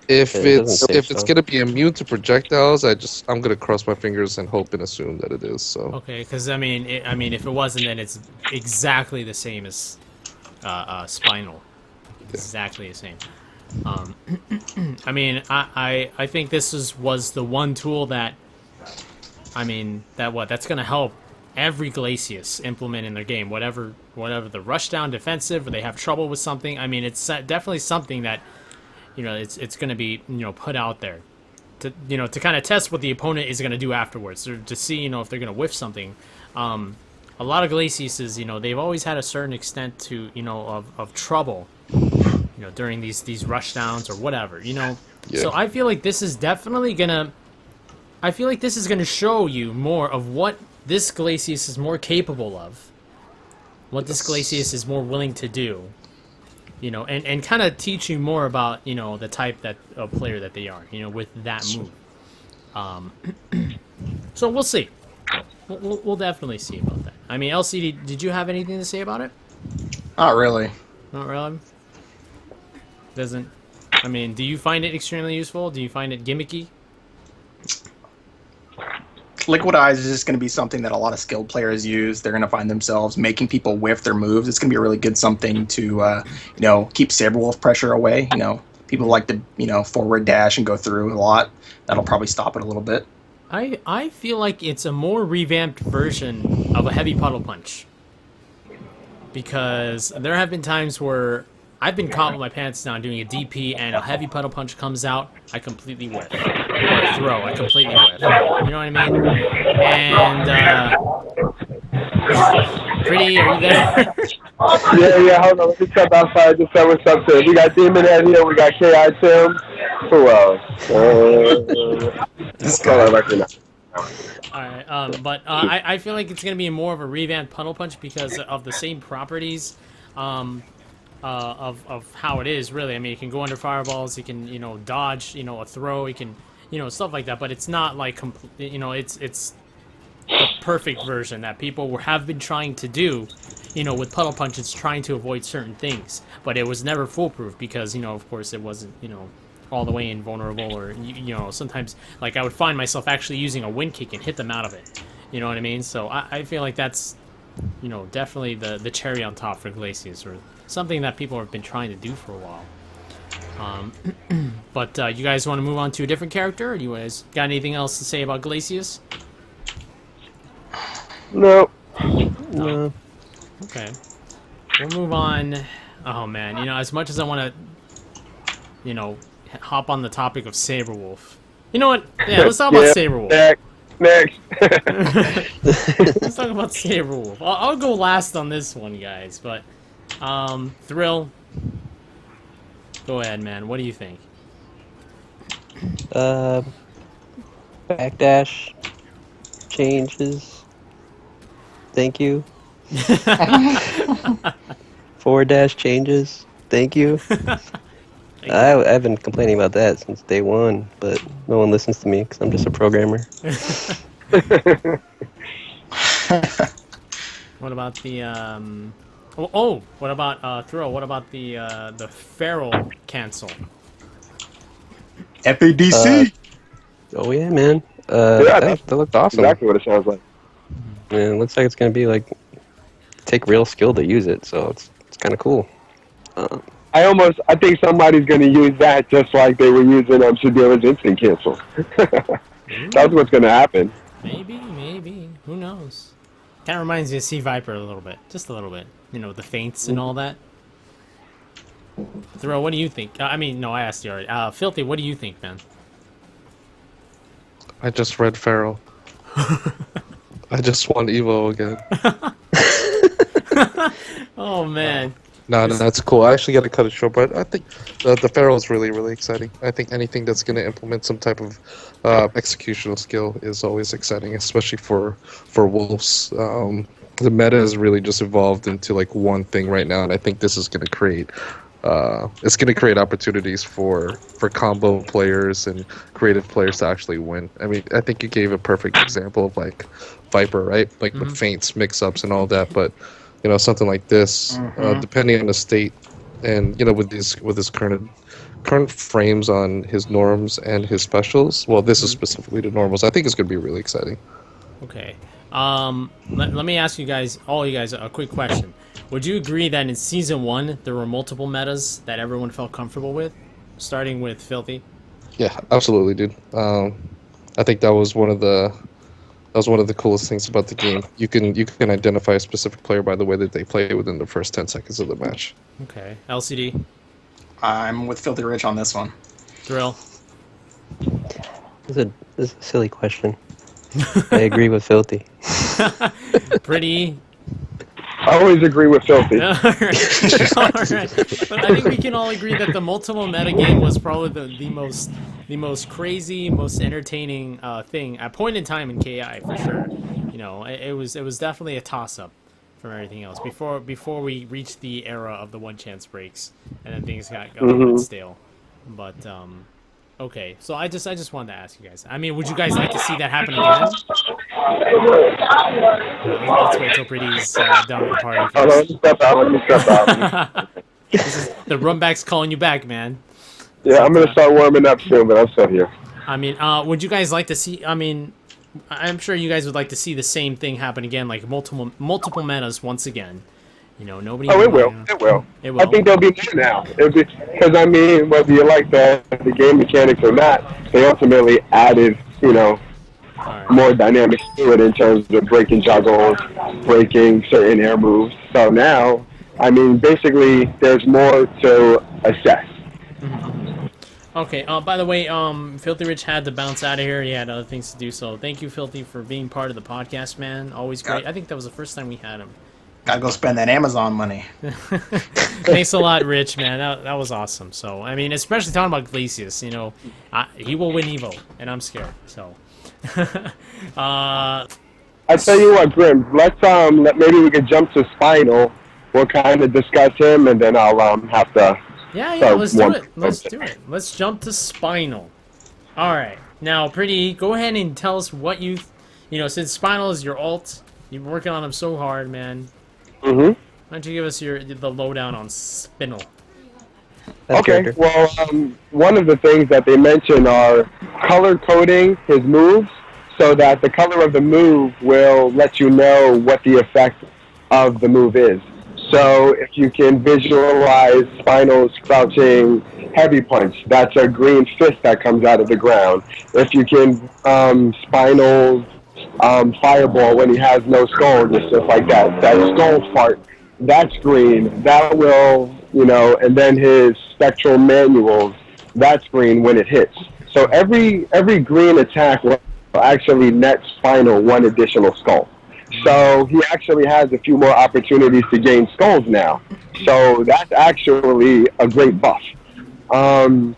[SPEAKER 6] If it's gonna be immune to projectiles, I'm gonna cross my fingers and hope and assume that it is. So
[SPEAKER 1] okay, because I mean, if it wasn't, then it's exactly the same as spinal. Exactly the same. I mean, I think this was the one tool that, that's gonna help every Glacius implement in their game. Whatever the rushdown defensive, or they have trouble with something. I mean, it's definitely something that. It's going to be put out there to kind of test what the opponent is going to do afterwards, or to see if they're going to whiff something. A lot of Glaciuses, they've always had a certain extent to of trouble during these rush downs or whatever. So I feel like this is definitely gonna show you more of what this Glacius is more capable of, what this Glacius is more willing to do. And kind of teach you more about, the type of player that they are, with that move. So we'll see. We'll definitely see about that. I mean, LCD, did you have anything to say about it?
[SPEAKER 5] Not really.
[SPEAKER 1] Not really? Do you find it extremely useful? Do you find it gimmicky?
[SPEAKER 5] Liquid Eyes is just going to be something that a lot of skilled players use. They're going to find themselves making people whiff their moves. It's going to be a really good something to, keep Saberwolf pressure away. people like to, forward dash and go through a lot. That'll probably stop it a little bit.
[SPEAKER 1] I feel like it's a more revamped version of a heavy puddle punch. Because there have been times where I've been caught with my pants down doing a DP and a heavy puddle punch comes out, I completely whiff. Or a throw, I completely whiff. You know what I mean? And, Pretty, are you there?
[SPEAKER 2] Yeah, hold on. Let me step outside to say what's up to it. We got Demon Head here. We got K.I. Tim. Who else?
[SPEAKER 5] This guy.
[SPEAKER 1] Alright, I feel like it's going to be more of a revamped puddle punch because of the same properties of how it is, really. I mean, you can go under fireballs, you can, dodge, a throw, you can, stuff like that, but it's not like, it's the perfect version that people have been trying to do, with puddle punches, trying to avoid certain things, but it was never foolproof because, of course it wasn't, all the way invulnerable, or sometimes like I would find myself actually using a wind kick and hit them out of it. You know what I mean? So I feel like that's definitely the cherry on top for Glacius, or something that people have been trying to do for a while. But you guys want to move on to a different character, or do you guys got anything else to say about Glacius?
[SPEAKER 2] No.
[SPEAKER 1] Okay, we'll move on. Oh man, as much as I want to hop on the topic of Saberwolf. You know what? Yeah, let's talk about Saberwolf.
[SPEAKER 2] Next.
[SPEAKER 1] Let's talk about Saberwolf. I'll go last on this one, guys. But, Thrill, go ahead, man. What do you think?
[SPEAKER 3] Backdash changes. Thank you. Forward dash changes. Thank you. I've been complaining about that since day one, but no one listens to me because I'm just a programmer.
[SPEAKER 1] What about the what about Thrill? What about the feral cancel?
[SPEAKER 5] FADC.
[SPEAKER 3] Oh yeah, man.
[SPEAKER 2] That
[SPEAKER 3] looked awesome.
[SPEAKER 2] exactly what it sounds like.
[SPEAKER 3] Man, it looks like it's gonna be like take real skill to use it, so it's kind of cool.
[SPEAKER 2] I think somebody's going to use that just like they were using Shadira's instant cancel. That's what's going to happen.
[SPEAKER 1] Maybe. Who knows? Kind of reminds me of Sea Viper a little bit. Just a little bit. The feints and all that. Throw, what do you think? I asked you already. Filthy, what do you think, man?
[SPEAKER 6] I just read Feral. I just want Evo again.
[SPEAKER 1] Oh, man.
[SPEAKER 6] No, that's cool. I actually got to cut it short, but I think the Feral is really, really exciting. I think anything that's going to implement some type of executional skill is always exciting, especially for wolves. The meta has really just evolved into like one thing right now, and I think this is going to create opportunities for combo players and creative players to actually win. I mean, I think you gave a perfect example of like Viper, right? Like with feints, mix-ups, and all that, but something like this, depending on the state, and with his current frames on his norms and his specials. Well, this is specifically the normals. I think it's going to be really exciting.
[SPEAKER 1] Okay. Let me ask all you guys, a quick question. Would you agree that in Season 1, there were multiple metas that everyone felt comfortable with? Starting with Filthy?
[SPEAKER 6] Yeah, absolutely, dude. I think that was one of the coolest things about the game. You can identify a specific player by the way that they play within the first 10 seconds of the match.
[SPEAKER 1] Okay. LCD?
[SPEAKER 5] I'm with Filthierich on this one.
[SPEAKER 1] Thrill?
[SPEAKER 3] This is a silly question. I agree with Filthy.
[SPEAKER 1] Pretty?
[SPEAKER 2] I always agree with Filthy.
[SPEAKER 1] All right. But I think we can all agree that the multiple meta game was probably the most crazy, most entertaining thing at point in time in KI for sure. It was definitely a toss up from everything else before we reached the era of the one chance breaks, and then things got a little bit stale. But okay, so I just wanted to ask you guys. I mean, would you guys like to see that happen again? Let's wait till Pretty's done with the party first.
[SPEAKER 2] Let me step out.
[SPEAKER 1] The runback's calling you back, man.
[SPEAKER 2] Yeah, I'm going to start warming up soon, but I'm still here.
[SPEAKER 1] I mean, would you guys like to see... I mean, I'm sure you guys would like to see the same thing happen again, like multiple metas once again. Nobody.
[SPEAKER 2] Oh,
[SPEAKER 1] knew
[SPEAKER 2] it will.
[SPEAKER 1] how-
[SPEAKER 2] It will.
[SPEAKER 1] It
[SPEAKER 2] I
[SPEAKER 1] will.
[SPEAKER 2] think there'll be more now. Because I mean, whether you like the game mechanics or not, they ultimately added,
[SPEAKER 1] All right.
[SPEAKER 2] more dynamics to it in terms of breaking juggles, breaking certain air moves. So now, I mean, basically, there's more to assess.
[SPEAKER 1] Okay. By the way, Filthierich had to bounce out of here. He had other things to do. So thank you, Filthy, for being part of the podcast, man. Always great. I think that was the first time we had him.
[SPEAKER 5] Gotta go spend that Amazon money.
[SPEAKER 1] Thanks a lot, Rich, man. That was awesome. So, I mean, especially talking about Glacius, he will win Evo, and I'm scared. So,
[SPEAKER 2] I tell you what, Grim. Maybe we could jump to Spinal. We'll kind of discuss him, and then I'll have to.
[SPEAKER 1] yeah,
[SPEAKER 2] start
[SPEAKER 1] let's do
[SPEAKER 2] one-
[SPEAKER 1] it. Let's do it. Let's jump to Spinal. All right, now, Pretty, go ahead and tell us what since Spinal is your alt, you've been working on him so hard, man.
[SPEAKER 2] Mm-hmm.
[SPEAKER 1] Why don't you give us the lowdown on Spinal?
[SPEAKER 3] That's
[SPEAKER 2] Okay,
[SPEAKER 3] character.
[SPEAKER 2] well, one of the things that they mention are color coding his moves so that the color of the move will let you know what the effect of the move is. So if you can visualize Spinal's crouching heavy punch, that's a green fist that comes out of the ground. If you can Spinal's fireball when he has no skull, just stuff like that. That skull fart, that's green. That will, and then his spectral manuals, that's green when it hits. So every green attack will actually net Spinal one additional skull. So he actually has a few more opportunities to gain skulls now. So that's actually a great buff. And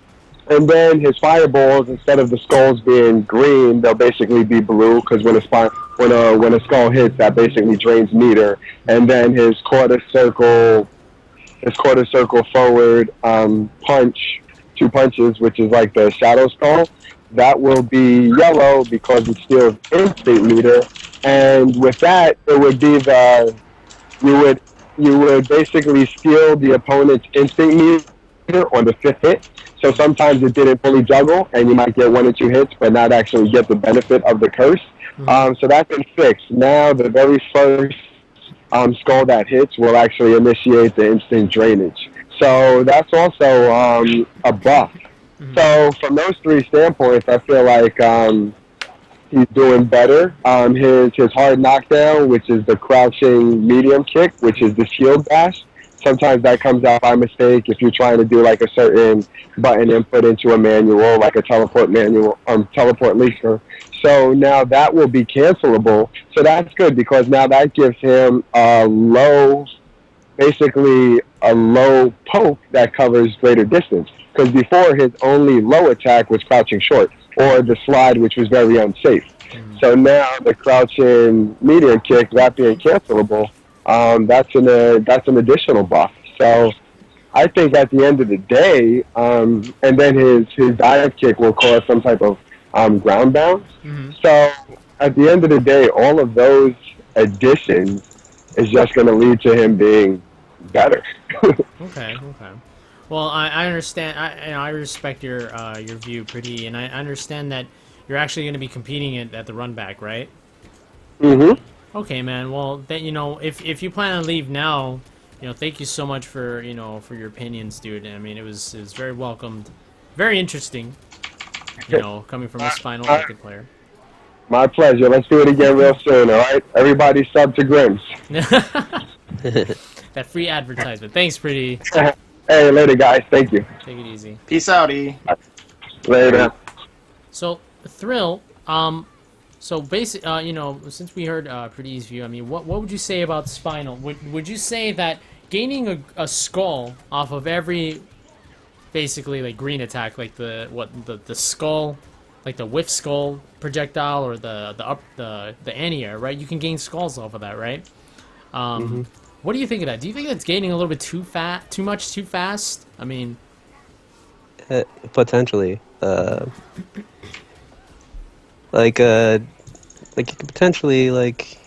[SPEAKER 2] then his fireballs, instead of the skulls being green, they'll basically be blue because when a skull hits, that basically drains meter. And then his quarter circle forward punch, 2 punches, which is like the shadow skull, that will be yellow because it steals instant meter. And with that, it would be you would basically steal the opponent's instinct meter on the 5th hit. So sometimes it didn't fully juggle, and you might get 1 or 2 hits, but not actually get the benefit of the curse. So that's been fixed. Now the very first skull that hits will actually initiate the instant drainage. So that's also a buff. So from those 3 standpoints, I feel like he's doing better. His hard knockdown, which is the crouching medium kick, which is the shield bash. Sometimes that comes out by mistake if you're trying to do like a certain button input into a manual, like a teleport leaker. So now that will be cancelable. So that's good because now that gives him basically a low poke that covers greater distance. Because before his only low attack was crouching short or the slide, which was very unsafe. So now the crouching medium kick, that being cancelable, that's an additional buff. So I think at the end of the day, and then his dive kick will cause some type of ground bounce. So at the end of the day, all of those additions is just going to lead to him being better.
[SPEAKER 1] Okay. Well, I understand. I respect your view, Pretty, and I understand that you're actually going to be competing at the run back, right?
[SPEAKER 2] Mm-hmm.
[SPEAKER 1] Okay, man. Well, then if you plan on leave now, thank you so much for your opinions, dude. I mean, it was very welcomed, very interesting. Coming from a Spinal Orchid player.
[SPEAKER 2] My pleasure. Let's do it again real soon. All right, everybody, sub to Grims.
[SPEAKER 1] That free advertisement. Thanks, Pretty.
[SPEAKER 2] Hey, later, guys. Thank you.
[SPEAKER 1] Take it easy.
[SPEAKER 5] Peace out, E.
[SPEAKER 2] Later.
[SPEAKER 1] So, Thrill. So basically, since we heard Pretty's view, I mean, what would you say about Spinal? Would you say that gaining a skull off of every, basically like green attack, like the skull, like the whiff skull projectile or the anti-air, right? You can gain skulls off of that, right? What do you think of that? Do you think that's gaining a little bit too much too fast? I mean,
[SPEAKER 3] potentially. Like you could potentially like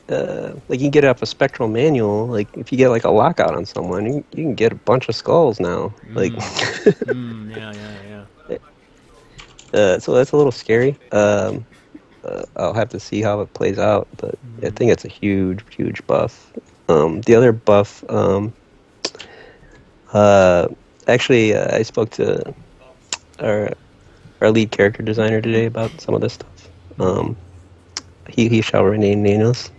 [SPEAKER 3] you can get it off a spectral manual. Like if you get like a lockout on someone, you can get a bunch of skulls now. Like,
[SPEAKER 1] yeah.
[SPEAKER 3] so that's a little scary. I'll have to see how it plays out, but I think it's a huge, huge buff. The other buff, actually, I spoke to our lead character designer today about some of this stuff. He shall remain nameless.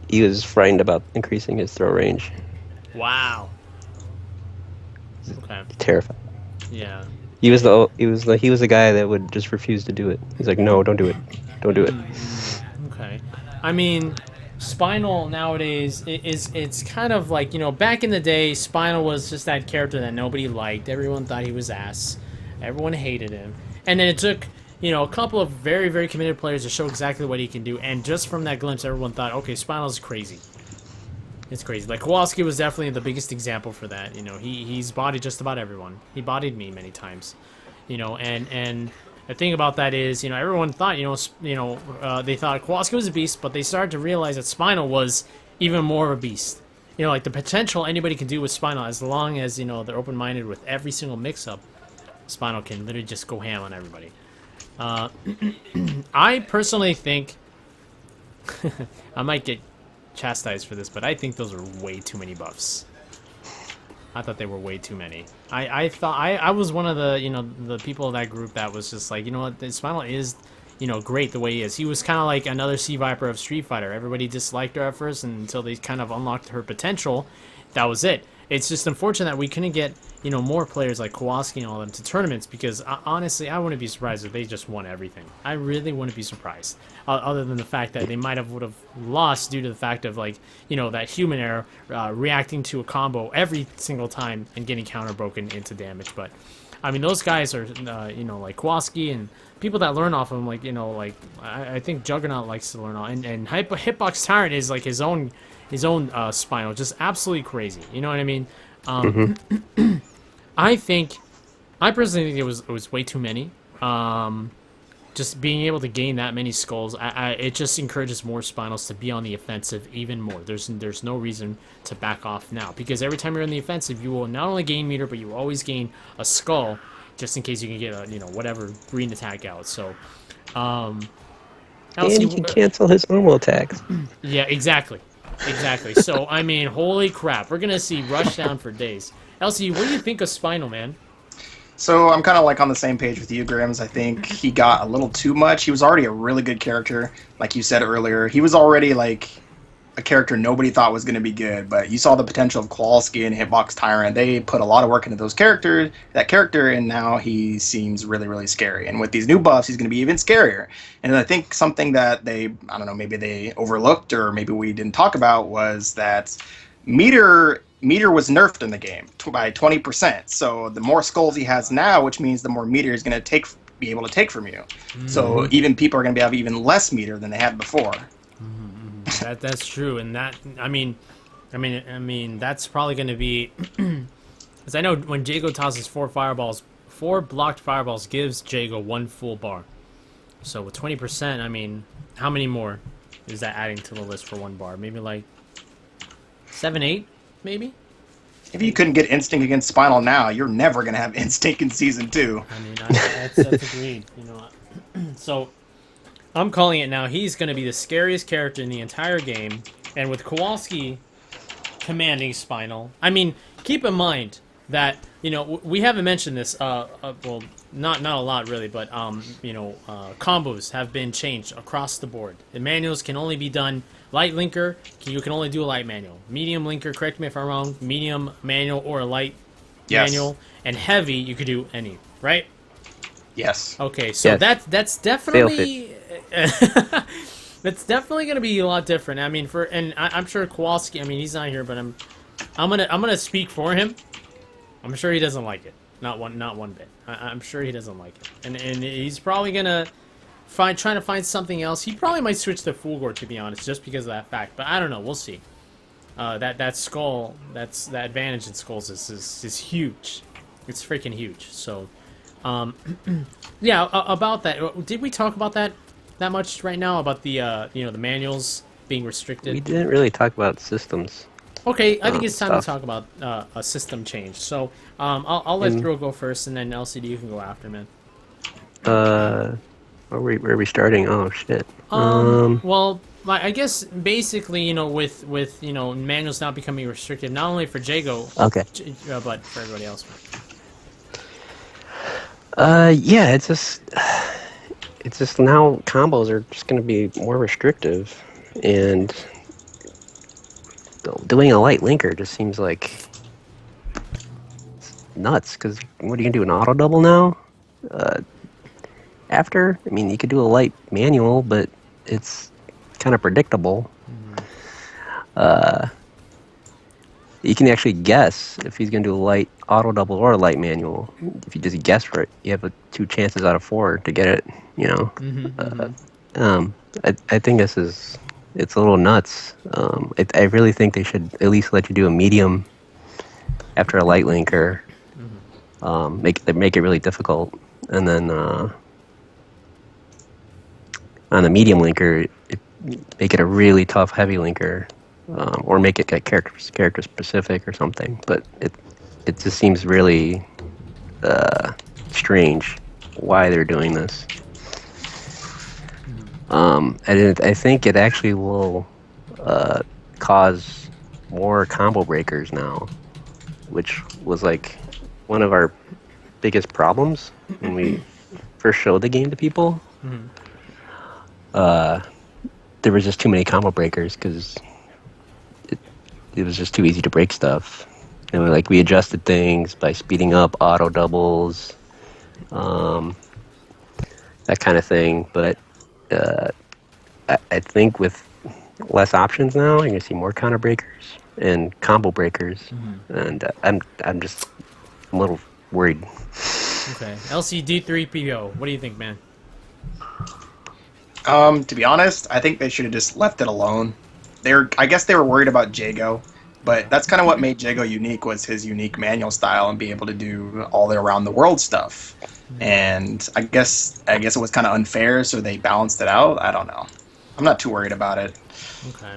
[SPEAKER 3] He was frightened about increasing his throw range.
[SPEAKER 1] Wow. Okay.
[SPEAKER 3] Terrified.
[SPEAKER 1] Yeah.
[SPEAKER 3] He was the guy that would just refuse to do it. He's like, no, don't do it, don't do it.
[SPEAKER 1] Okay. I mean, Spinal nowadays it's kind of like, you know, back in the day, Spinal was just that character that nobody liked. Everyone thought he was ass. Everyone hated him. And then it took, you know, a couple of very, very committed players to show exactly what he can do. And just from that glimpse, everyone thought, okay, Spinal's crazy. It's crazy. Like, Kowalski was definitely the biggest example for that. You know, he's bodied just about everyone. He bodied me many times. You know, and the thing about that is, you know, everyone thought, they thought Kowalski was a beast, but they started to realize that Spinal was even more of a beast. You know, like, the potential anybody can do with Spinal, as long as, you know, they're open-minded with every single mix-up, Spinal can literally just go ham on everybody. I personally think... I might get chastised for this, but I think those are way too many buffs. I thought they were way too many. I thought I was one of the, you know, the people in that group that was just like, you know what, the Spinal is, you know, great the way he is. He was kind of like another Sea Viper of Street Fighter. Everybody disliked her at first, and until they kind of unlocked her potential, that was it. It's just unfortunate that we couldn't get, you know, more players like Kowalski and all them to tournaments, because honestly, I wouldn't be surprised if they just won everything. I really wouldn't be surprised, other than the fact that they would have lost due to the fact of, like, you know, that human error reacting to a combo every single time and getting counter broken into damage. But I mean, those guys are, you know, like Kowalski and people that learn off of him, like, you know, like I think Juggernaut likes to learn off, and Hitbox Tyrant is like his own Spinal, just absolutely crazy. You know what I mean? I personally think it was way too many. Just being able to gain that many skulls, it just encourages more Spinals to be on the offensive even more. There's no reason to back off now, because every time you're on the offensive, you will not only gain meter, but you will always gain a skull, just in case you can get a, you know, whatever green attack out. So,
[SPEAKER 3] and he can cancel his normal attacks.
[SPEAKER 1] Yeah, exactly. So, I mean, holy crap, we're gonna see Rushdown for days. LC, what do you think of Spinal, man?
[SPEAKER 5] So I'm kind of like on the same page with you, Grims. I think he got a little too much. He was already a really good character, like you said earlier. He was already like a character nobody thought was going to be good, but you saw the potential of Kowalski and Hitbox Tyrant. They put a lot of work into that character, and now he seems really, really scary. And with these new buffs, he's going to be even scarier. And I think something that I don't know, maybe they overlooked or maybe we didn't talk about was that meter was nerfed in the game by 20%. So the more skulls he has now, which means the more meter he's going to be able to take from you. So even people are going to have even less meter than they had before.
[SPEAKER 1] That's true, and that I mean that's probably going to be, because I know when Jago tosses 4 blocked fireballs gives Jago 1 full bar. So with 20%, I mean, how many more is that adding to the list for 1 bar? Maybe like 7, 8, maybe.
[SPEAKER 5] If you couldn't get Instinct against Spinal now, you're never going to have Instinct in Season 2.
[SPEAKER 1] I mean, that's agreed. You know, so I'm calling it now. He's going to be the scariest character in the entire game, and with Kowalski commanding Spinal. I mean, keep in mind that, you know, we haven't mentioned this. Well, not a lot really, but combos have been changed across the board. The manuals can only be done. Light linker, you can only do a light manual. Medium linker, correct me if I'm wrong, medium manual or a light manual. And heavy, you could do any, right?
[SPEAKER 5] Yes. Okay,
[SPEAKER 1] so yes. That's definitely that's definitely going to be a lot different. I mean, I'm sure Kowalski, I mean, he's not here, but I'm gonna speak for him. I'm sure he doesn't like it. Not one bit. I'm sure he doesn't like it, and he's probably gonna trying to find something else. He probably might switch to Fulgore, to be honest, just because of that fact. But I don't know. We'll see. That skull, that advantage in skulls is huge. It's freaking huge. So, yeah. About that, did we talk about that much right now? About the the manuals being restricted?
[SPEAKER 3] We didn't really talk about systems.
[SPEAKER 1] Okay, I think it's time to talk about a system change. So, I'll let Thrill go first, and then LCD you can go after, man.
[SPEAKER 3] Where are we starting? Oh shit.
[SPEAKER 1] Well, like, I guess basically, with manuals now becoming restricted, not only for Jago,
[SPEAKER 3] Okay.
[SPEAKER 1] but for everybody else.
[SPEAKER 3] Yeah, it's just now combos are just going to be more restrictive, and doing a light linker just seems like nuts. Because what are you gonna do, an auto double now? I mean, you could do a light manual, but it's kind of predictable. You can actually guess if he's going to do a light auto double or a light manual. If you just guess for it, you have 2 chances out of 4 to get it. I think it's a little nuts. I really think they should at least let you do a medium after a light linker. Make it really difficult, and then on the medium linker, make it a really tough heavy linker. Or make it get character specific or something, but it just seems really strange why they're doing this. I think it actually will cause more combo breakers now, which was like one of our biggest problems when we first showed the game to people. There was just too many combo breakers because it was just too easy to break stuff. And we adjusted things by speeding up auto doubles, that kind of thing. But I think with less options now, you're gonna see more counter breakers and combo breakers, and I'm just a little worried.
[SPEAKER 1] Okay, LCD3PO, what do you think, man?
[SPEAKER 5] To be honest, I think they should have just left it alone. I guess they were worried about Jago, but that's kind of what made Jago unique, was his unique manual style and be able to do all the around the world stuff. And I guess it was kind of unfair, so they balanced it out. I don't know. I'm not too worried about it.
[SPEAKER 1] Okay.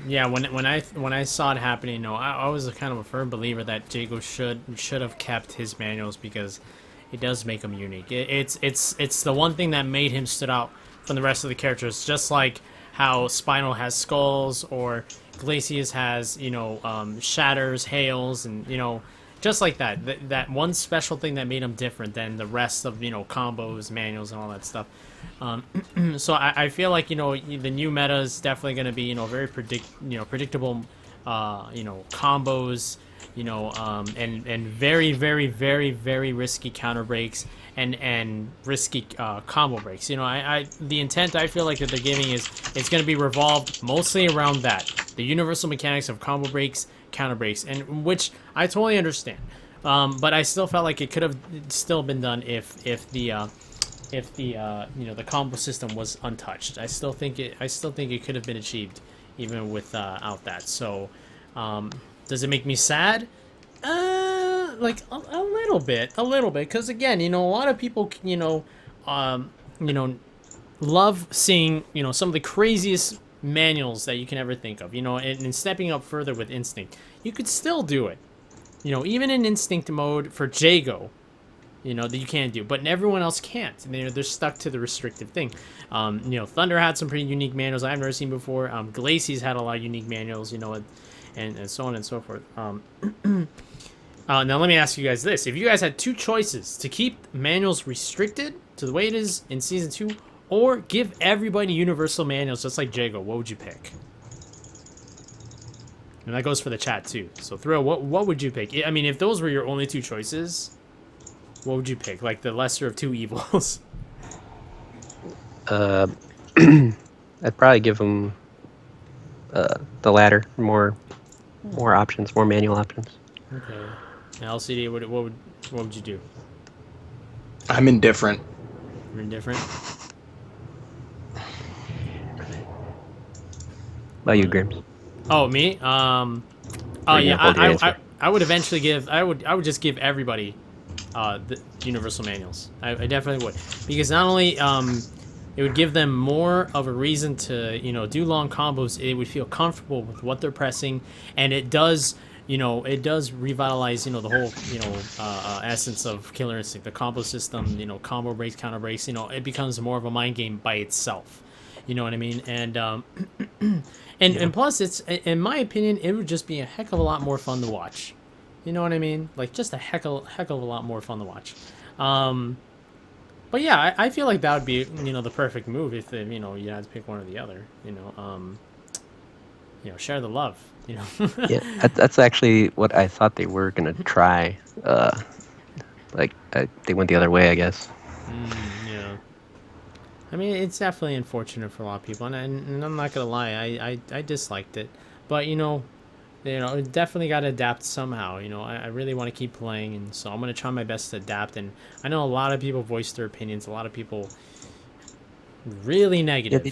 [SPEAKER 1] Yeah, when I saw it happening, I was a kind of a firm believer that Jago should have kept his manuals, because it does make him unique. It's the one thing that made him stood out from the rest of the characters, just like how Spinal has skulls, or Glacius has, shatters, hails, and, just like that. That one special thing that made him different than the rest of, combos, manuals, and all that stuff. So I feel like, the new meta is definitely going to be, very predictable, combos, and very, very, very, very risky counter breaks and risky combo breaks. The intent I feel like that they're giving is it's going to be revolved mostly around that, the universal mechanics of combo breaks, counter breaks, and which I totally understand. But I still felt like it could have still been done if the the combo system was untouched. I still think it could have been achieved even without that. So, does it make me sad? Like a little bit, because again, a lot of people, love seeing, some of the craziest manuals that you can ever think of, and stepping up further with Instinct. You could still do it, even in Instinct mode for Jago, that you can do, but everyone else can't. They're stuck to the restrictive thing. Thunder had some pretty unique manuals I've never seen before. Glacius had a lot of unique manuals, and so on and so forth. Now let me ask you guys this. If you guys had 2 choices to keep manuals restricted to the way it is in Season 2, or give everybody universal manuals just like Jago, what would you pick? And that goes for the chat too. So Thrill, what would you pick? I mean, if those were your only 2 choices, what would you pick? Like the lesser of 2 evils?
[SPEAKER 3] I'd probably give them the latter, more options, more manual options.
[SPEAKER 1] Okay. Now, LCD, what would you do?
[SPEAKER 5] I'm indifferent.
[SPEAKER 1] You're indifferent?
[SPEAKER 3] What about you, Grims?
[SPEAKER 1] Oh, me? Yeah, I would eventually give, I would just give everybody the universal manuals. I definitely would, because not only it would give them more of a reason to do long combos. It would feel comfortable with what they're pressing, and it does it does revitalize, the whole, essence of Killer Instinct, the combo system, combo breaks, counter breaks, it becomes more of a mind game by itself. You know what I mean? And and plus, it's, in my opinion, it would just be a heck of a lot more fun to watch. You know what I mean? Like, just a heck of a lot more fun to watch. But yeah, I feel like that would be, the perfect move if, you had to pick one or the other. Share the love.
[SPEAKER 3] Yeah, that's actually what I thought they were gonna try. They went the other way, I guess.
[SPEAKER 1] Yeah. I mean, it's definitely unfortunate for a lot of people, and I'm not gonna lie, I disliked it, but it definitely got to adapt somehow. I really want to keep playing, and so I'm gonna try my best to adapt. And I know a lot of people voice their opinions. A lot of people really negative.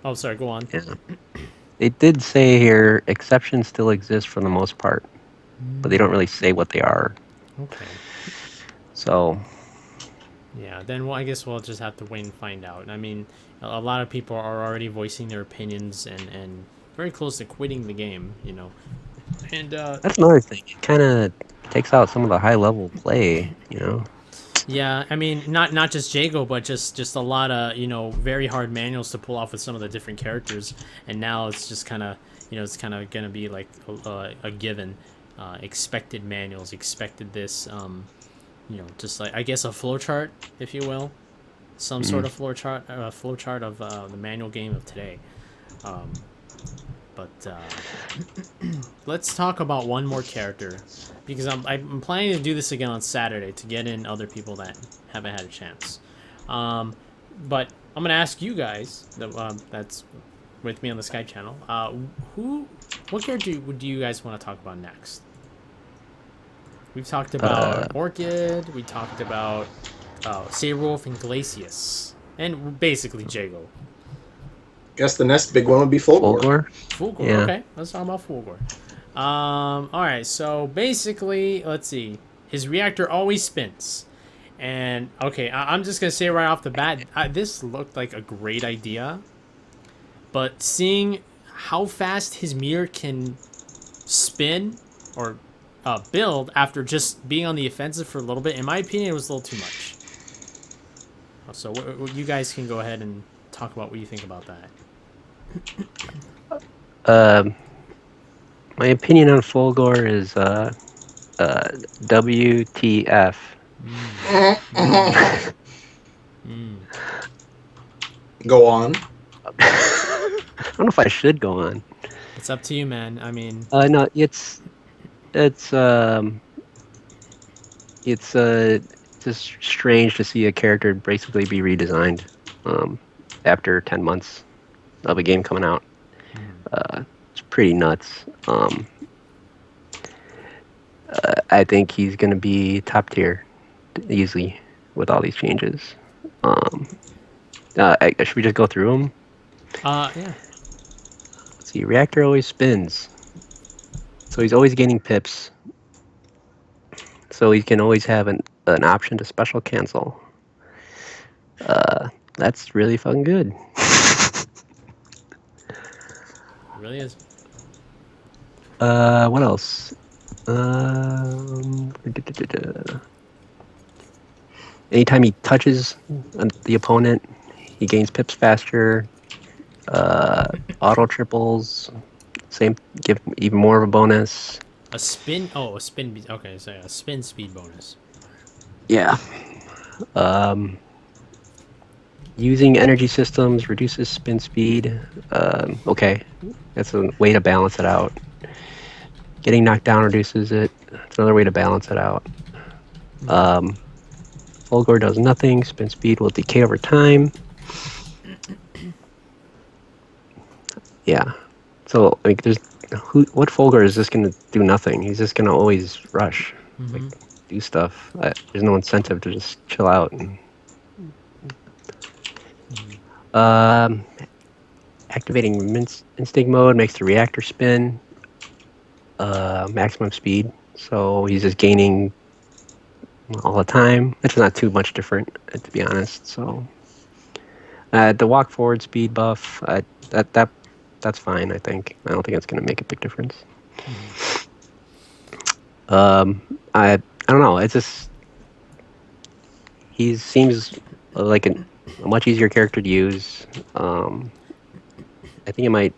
[SPEAKER 1] Oh, sorry, go on.
[SPEAKER 3] Yeah. They did say here exceptions still exist for the most part, but they don't really say what they are.
[SPEAKER 1] Okay.
[SPEAKER 3] So.
[SPEAKER 1] Yeah, then I guess we'll just have to wait and find out. I mean, a lot of people are already voicing their opinions and very close to quitting the game, And
[SPEAKER 3] that's another thing. It kind of takes out some of the high-level play,
[SPEAKER 1] Yeah, I mean, not just Jago, but just a lot of, very hard manuals to pull off with some of the different characters. And now it's just kind of, it's kind of going to be like a given. Expected manuals, expected this, just like, I guess, a flowchart, if you will. Some sort of flowchart of the manual game of today. But let's talk about one more character, because I'm planning to do this again on Saturday to get in other people that haven't had a chance. But I'm gonna ask you guys that's with me on the Skype channel. What character do you guys want to talk about next? We've talked about Orchid. We talked about Saberwolf and Glacius, and basically Jago.
[SPEAKER 7] Guess the next big one would be Fulgor.
[SPEAKER 1] Fulgor,
[SPEAKER 3] yeah.
[SPEAKER 1] Okay. Let's talk about Fulgor. Alright, so basically, let's see. His reactor always spins. And, okay, I'm just going to say right off the bat, this looked like a great idea. But seeing how fast his mirror can spin or build after just being on the offensive for a little bit, in my opinion, it was a little too much. So you guys can go ahead and talk about what you think about that.
[SPEAKER 3] My opinion on Fulgor is WTF.
[SPEAKER 7] Go on.
[SPEAKER 3] I don't know if I should go on.
[SPEAKER 1] It's up to you, man. I mean,
[SPEAKER 3] no, it's just strange to see a character basically be redesigned after 10 months of a game coming out. It's pretty nuts. I think he's going to be top tier easily with all these changes. Should we just go through them?
[SPEAKER 1] Yeah.
[SPEAKER 3] Let's see, reactor always spins. So he's always gaining pips. So he can always have an option to special cancel. That's really fucking good.
[SPEAKER 1] It really is.
[SPEAKER 3] What else? Anytime he touches the opponent, he gains pips faster. Auto triples, give even more of a bonus.
[SPEAKER 1] A spin. Oh, a spin. Okay, so a spin speed bonus.
[SPEAKER 3] Yeah. Using energy systems reduces spin speed. Okay, that's a way to balance it out. Getting knocked down reduces it. That's another way to balance it out. Fulgor does nothing. Spin speed will decay over time. Yeah. So like, what Fulgor is just gonna do nothing? He's just gonna always rush, like do stuff. There's no incentive to just chill out. Activating instinct mode makes the reactor spin. Maximum speed, so he's just gaining all the time. It's not too much different, to be honest. So the walk forward speed buff, that's fine. I think. I don't think it's going to make a big difference. I don't know. It's just he seems like a much easier character to use. I think it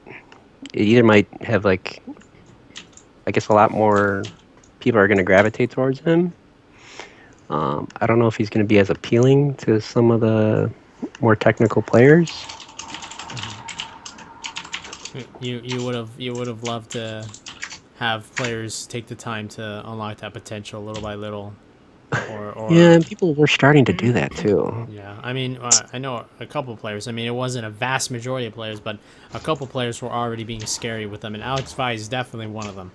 [SPEAKER 3] either might have like, I guess a lot more people are going to gravitate towards him. I don't know if he's going to be as appealing to some of the more technical players.
[SPEAKER 1] You would have loved to have players take the time to unlock that potential little by little, or
[SPEAKER 3] Yeah, and people were starting to do that too.
[SPEAKER 1] yeah. I mean, I know a couple players. I mean, it wasn't a vast majority of players, but a couple players were already being scary with them, and Alex Vi is definitely one of them.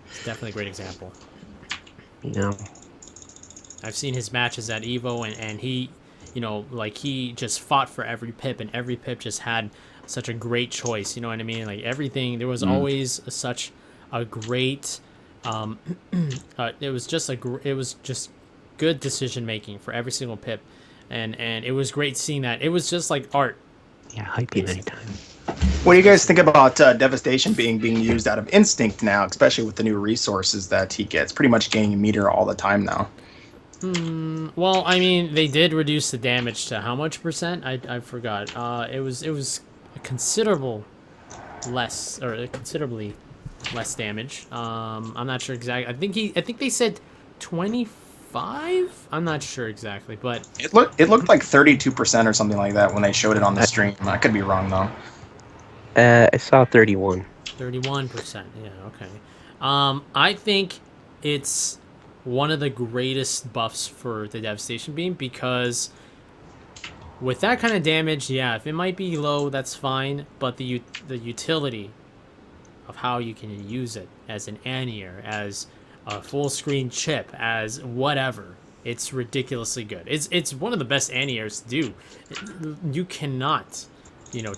[SPEAKER 1] It's definitely a great example.
[SPEAKER 3] Yeah.
[SPEAKER 1] I've seen his matches at Evo, and he, you know, like he just fought for every pip, and every pip just had such a great choice. You know what I mean? Like everything, there was always such a great. It was just good decision making for every single pip, and it was great seeing that. It was just like art.
[SPEAKER 3] Yeah, hype many times.
[SPEAKER 5] What do you guys think about Devastation being used out of instinct now, especially with the new resources that he gets? Pretty much gaining a meter all the time now.
[SPEAKER 1] Well, I mean, they did reduce the damage to how much percent? I forgot. It was a considerably less damage. I'm not sure exactly. I think they said 25. I'm not sure exactly, but
[SPEAKER 5] It looked like 32% or something like that when they showed it on the stream. I could be wrong though.
[SPEAKER 3] I saw 31.
[SPEAKER 1] 31%. Yeah, okay. I think it's one of the greatest buffs for the Devastation Beam because with that kind of damage, yeah, if it might be low, that's fine, but the utility of how you can use it as an anti-air, as a full screen chip, as whatever, it's ridiculously good. It's one of the best anti-airs to do. You cannot,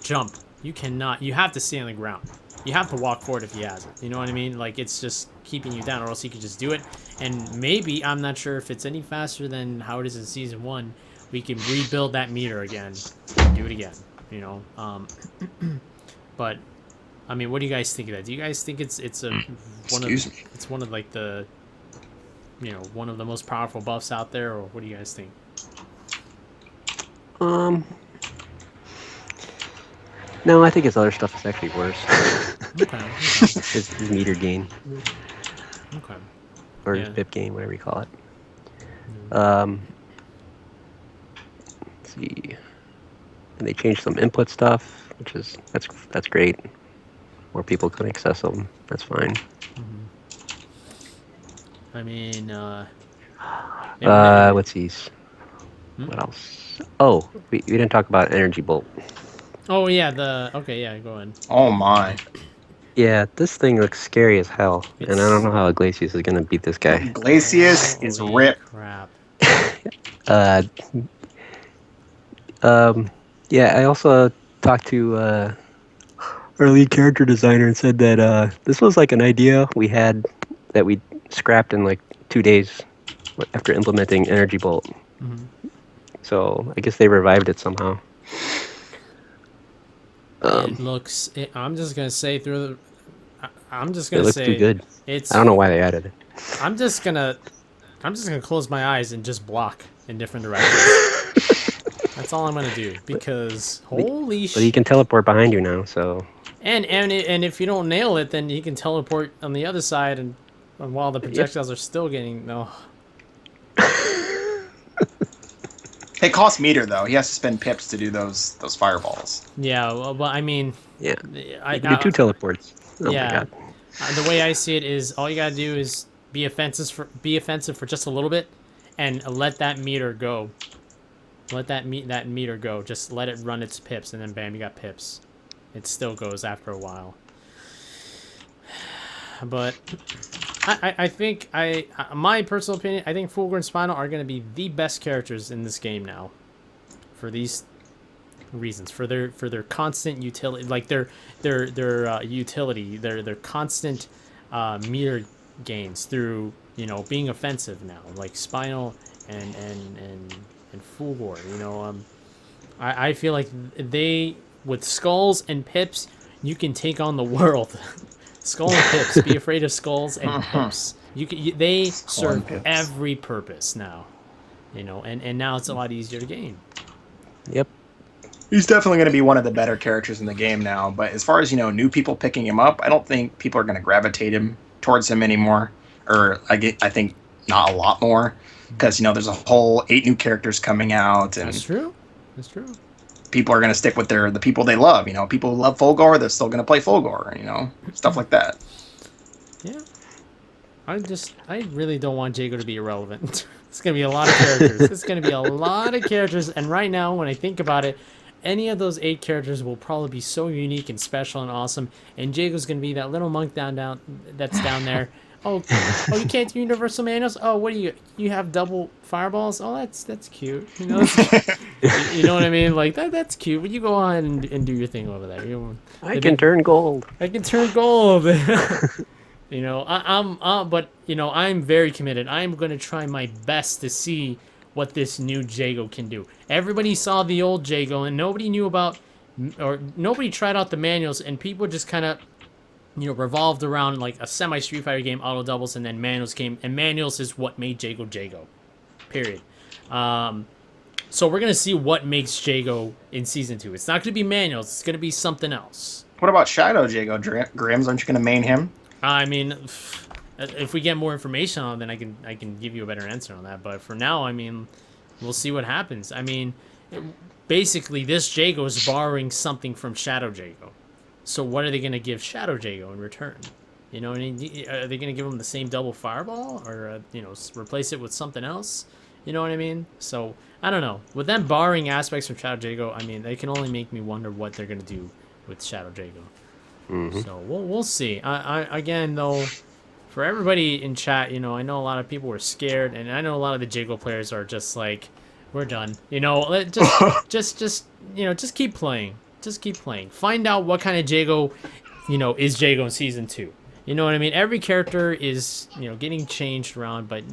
[SPEAKER 1] jump. You cannot. You have to stay on the ground. You have to walk forward if he has it. You know what I mean? Like, it's just keeping you down, or else he could just do it. And maybe, I'm not sure if it's any faster than how it is in Season 1, we can rebuild that meter again. Do it again, But, I mean, what do you guys think of that? Do you guys think it's one of like the, one of the most powerful buffs out there, or what do you guys think?
[SPEAKER 3] No, I think his other stuff is actually worse.
[SPEAKER 1] Okay.
[SPEAKER 3] His meter gain.
[SPEAKER 1] Okay.
[SPEAKER 3] Or his pip gain, whatever you call it. Let's see. And they changed some input stuff, which is that's great. More people can access them. That's fine.
[SPEAKER 1] I mean,
[SPEAKER 3] Let's see. What else? Oh, we didn't talk about Energy Bolt.
[SPEAKER 1] Oh yeah, okay, yeah, go ahead.
[SPEAKER 5] Oh my.
[SPEAKER 3] Yeah, this thing looks scary as hell, and I don't know how Iglesias is gonna beat this guy.
[SPEAKER 5] Iglesias is ripped.
[SPEAKER 1] Crap.
[SPEAKER 3] Yeah, I also talked to our lead character designer and said that this was like an idea we had that we scrapped in like 2 days after implementing Energy Bolt. So I guess they revived it somehow.
[SPEAKER 1] It looks. I'm just gonna say I'm just gonna
[SPEAKER 3] it looks
[SPEAKER 1] say
[SPEAKER 3] too good.
[SPEAKER 1] I
[SPEAKER 3] don't know why they added it.
[SPEAKER 1] I'm just gonna close my eyes and just block in different directions. That's all I'm gonna do because holy shit.
[SPEAKER 3] But he can teleport behind you now, so.
[SPEAKER 1] And if you don't nail it, then he can teleport on the other side, and while the projectiles are still getting
[SPEAKER 5] It costs meter though. He has to spend pips to do those fireballs.
[SPEAKER 1] Yeah, well, but I mean,
[SPEAKER 3] yeah, you can do 2 teleports. Oh
[SPEAKER 1] yeah,
[SPEAKER 3] my god.
[SPEAKER 1] The way I see it is, all you gotta do is be offensive for just a little bit, and let that meter go. Let that meter go. Just let it run its pips, and then bam, you got pips. It still goes after a while. But I think my personal opinion, I think Fulgor and Spinal are going to be the best characters in this game now, for these reasons, for their constant utility, like their utility, their constant meter gains through being offensive now, like Spinal and Fulgor. I feel like with skulls and pips, you can take on the world. Skull and pips. Be afraid of skulls and pips. They serve
[SPEAKER 5] pips.
[SPEAKER 1] every purpose now. And now it's a lot easier to game.
[SPEAKER 3] Yep.
[SPEAKER 5] He's definitely going to be one of the better characters in the game now. But as far as new people picking him up, I don't think people are going to gravitate towards him anymore. Or I think not a lot more, because there's a whole 8 new characters coming out, and
[SPEAKER 1] That's true.
[SPEAKER 5] people are going to stick with the people they love. People who love Fulgore, they're still going to play Fulgore. Stuff like that.
[SPEAKER 1] Yeah. I really don't want Jago to be irrelevant. It's going to be a lot of characters. And right now, when I think about it, any of those 8 characters will probably be so unique and special and awesome. And Jago's going to be that little monk that's down there. Oh, you can't do universal manuals? Oh, what do you have double fireballs? Oh, that's cute. You know what I mean? Like that's cute. But you go on and do your thing over there.
[SPEAKER 3] I can turn gold.
[SPEAKER 1] I can turn gold. I'm very committed. I'm going to try my best to see what this new Jago can do. Everybody saw the old Jago, and nobody knew about, or nobody tried out the manuals, and people just kind of, revolved around like a semi-Street Fighter game, auto doubles, and then manuals came, and manuals is what made Jago Jago. Period. So we're going to see what makes Jago in Season 2. It's not going to be manuals. It's going to be something else.
[SPEAKER 5] What about Shadow Jago, Grims? Aren't you going to main him?
[SPEAKER 1] I mean, if we get more information on it, then I can give you a better answer on that. But for now, I mean, we'll see what happens. I mean, basically, this Jago is borrowing something from Shadow Jago. So what are they going to give Shadow Jago in return? Are they going to give him the same double fireball, or replace it with something else? You know what I mean? So I don't know. With them borrowing aspects from Shadow Jago, I mean, they can only make me wonder what they're going to do with Shadow Jago. Mm-hmm. So we'll see. I again though, for everybody in chat, I know a lot of people were scared, and I know a lot of the Jago players are just like, we're done. Just keep playing. Just keep playing. Find out what kind of Jago, is Jago in Season 2. You know what I mean? Every character is, getting changed around, but,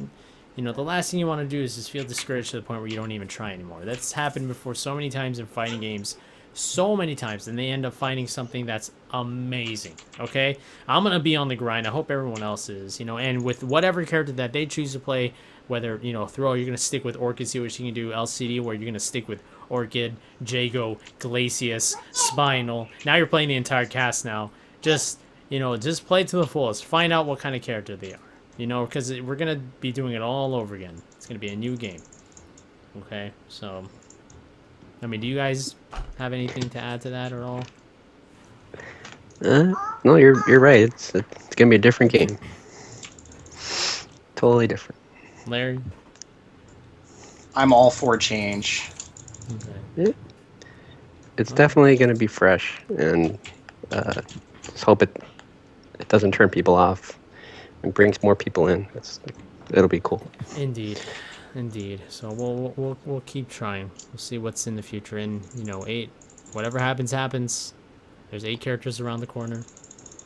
[SPEAKER 1] the last thing you want to do is just feel discouraged to the point where you don't even try anymore. That's happened before so many times in fighting games. So many times, and they end up finding something that's amazing. Okay, I'm gonna be on the grind. I hope everyone else is. And with whatever character that they choose to play, whether Throw, you're gonna stick with Orchid, see what you can do. LCD, where you're gonna stick with Orchid, Jago, Glacius, Spinal. Now you're playing the entire cast. Now, just play to the fullest. Find out what kind of character they are. Because we're gonna be doing it all over again. It's gonna be a new game. Okay, so. I mean, do you guys have anything to add to that at all?
[SPEAKER 3] No, you're right. It's gonna be a different game. Totally different.
[SPEAKER 1] Larry?
[SPEAKER 5] I'm all for change.
[SPEAKER 3] Okay. It's definitely gonna be fresh, and just hope it doesn't turn people off and brings more people in. It'll be cool.
[SPEAKER 1] Indeed. So we'll keep trying. We'll see what's in the future. And 8, whatever happens. There's 8 characters around the corner.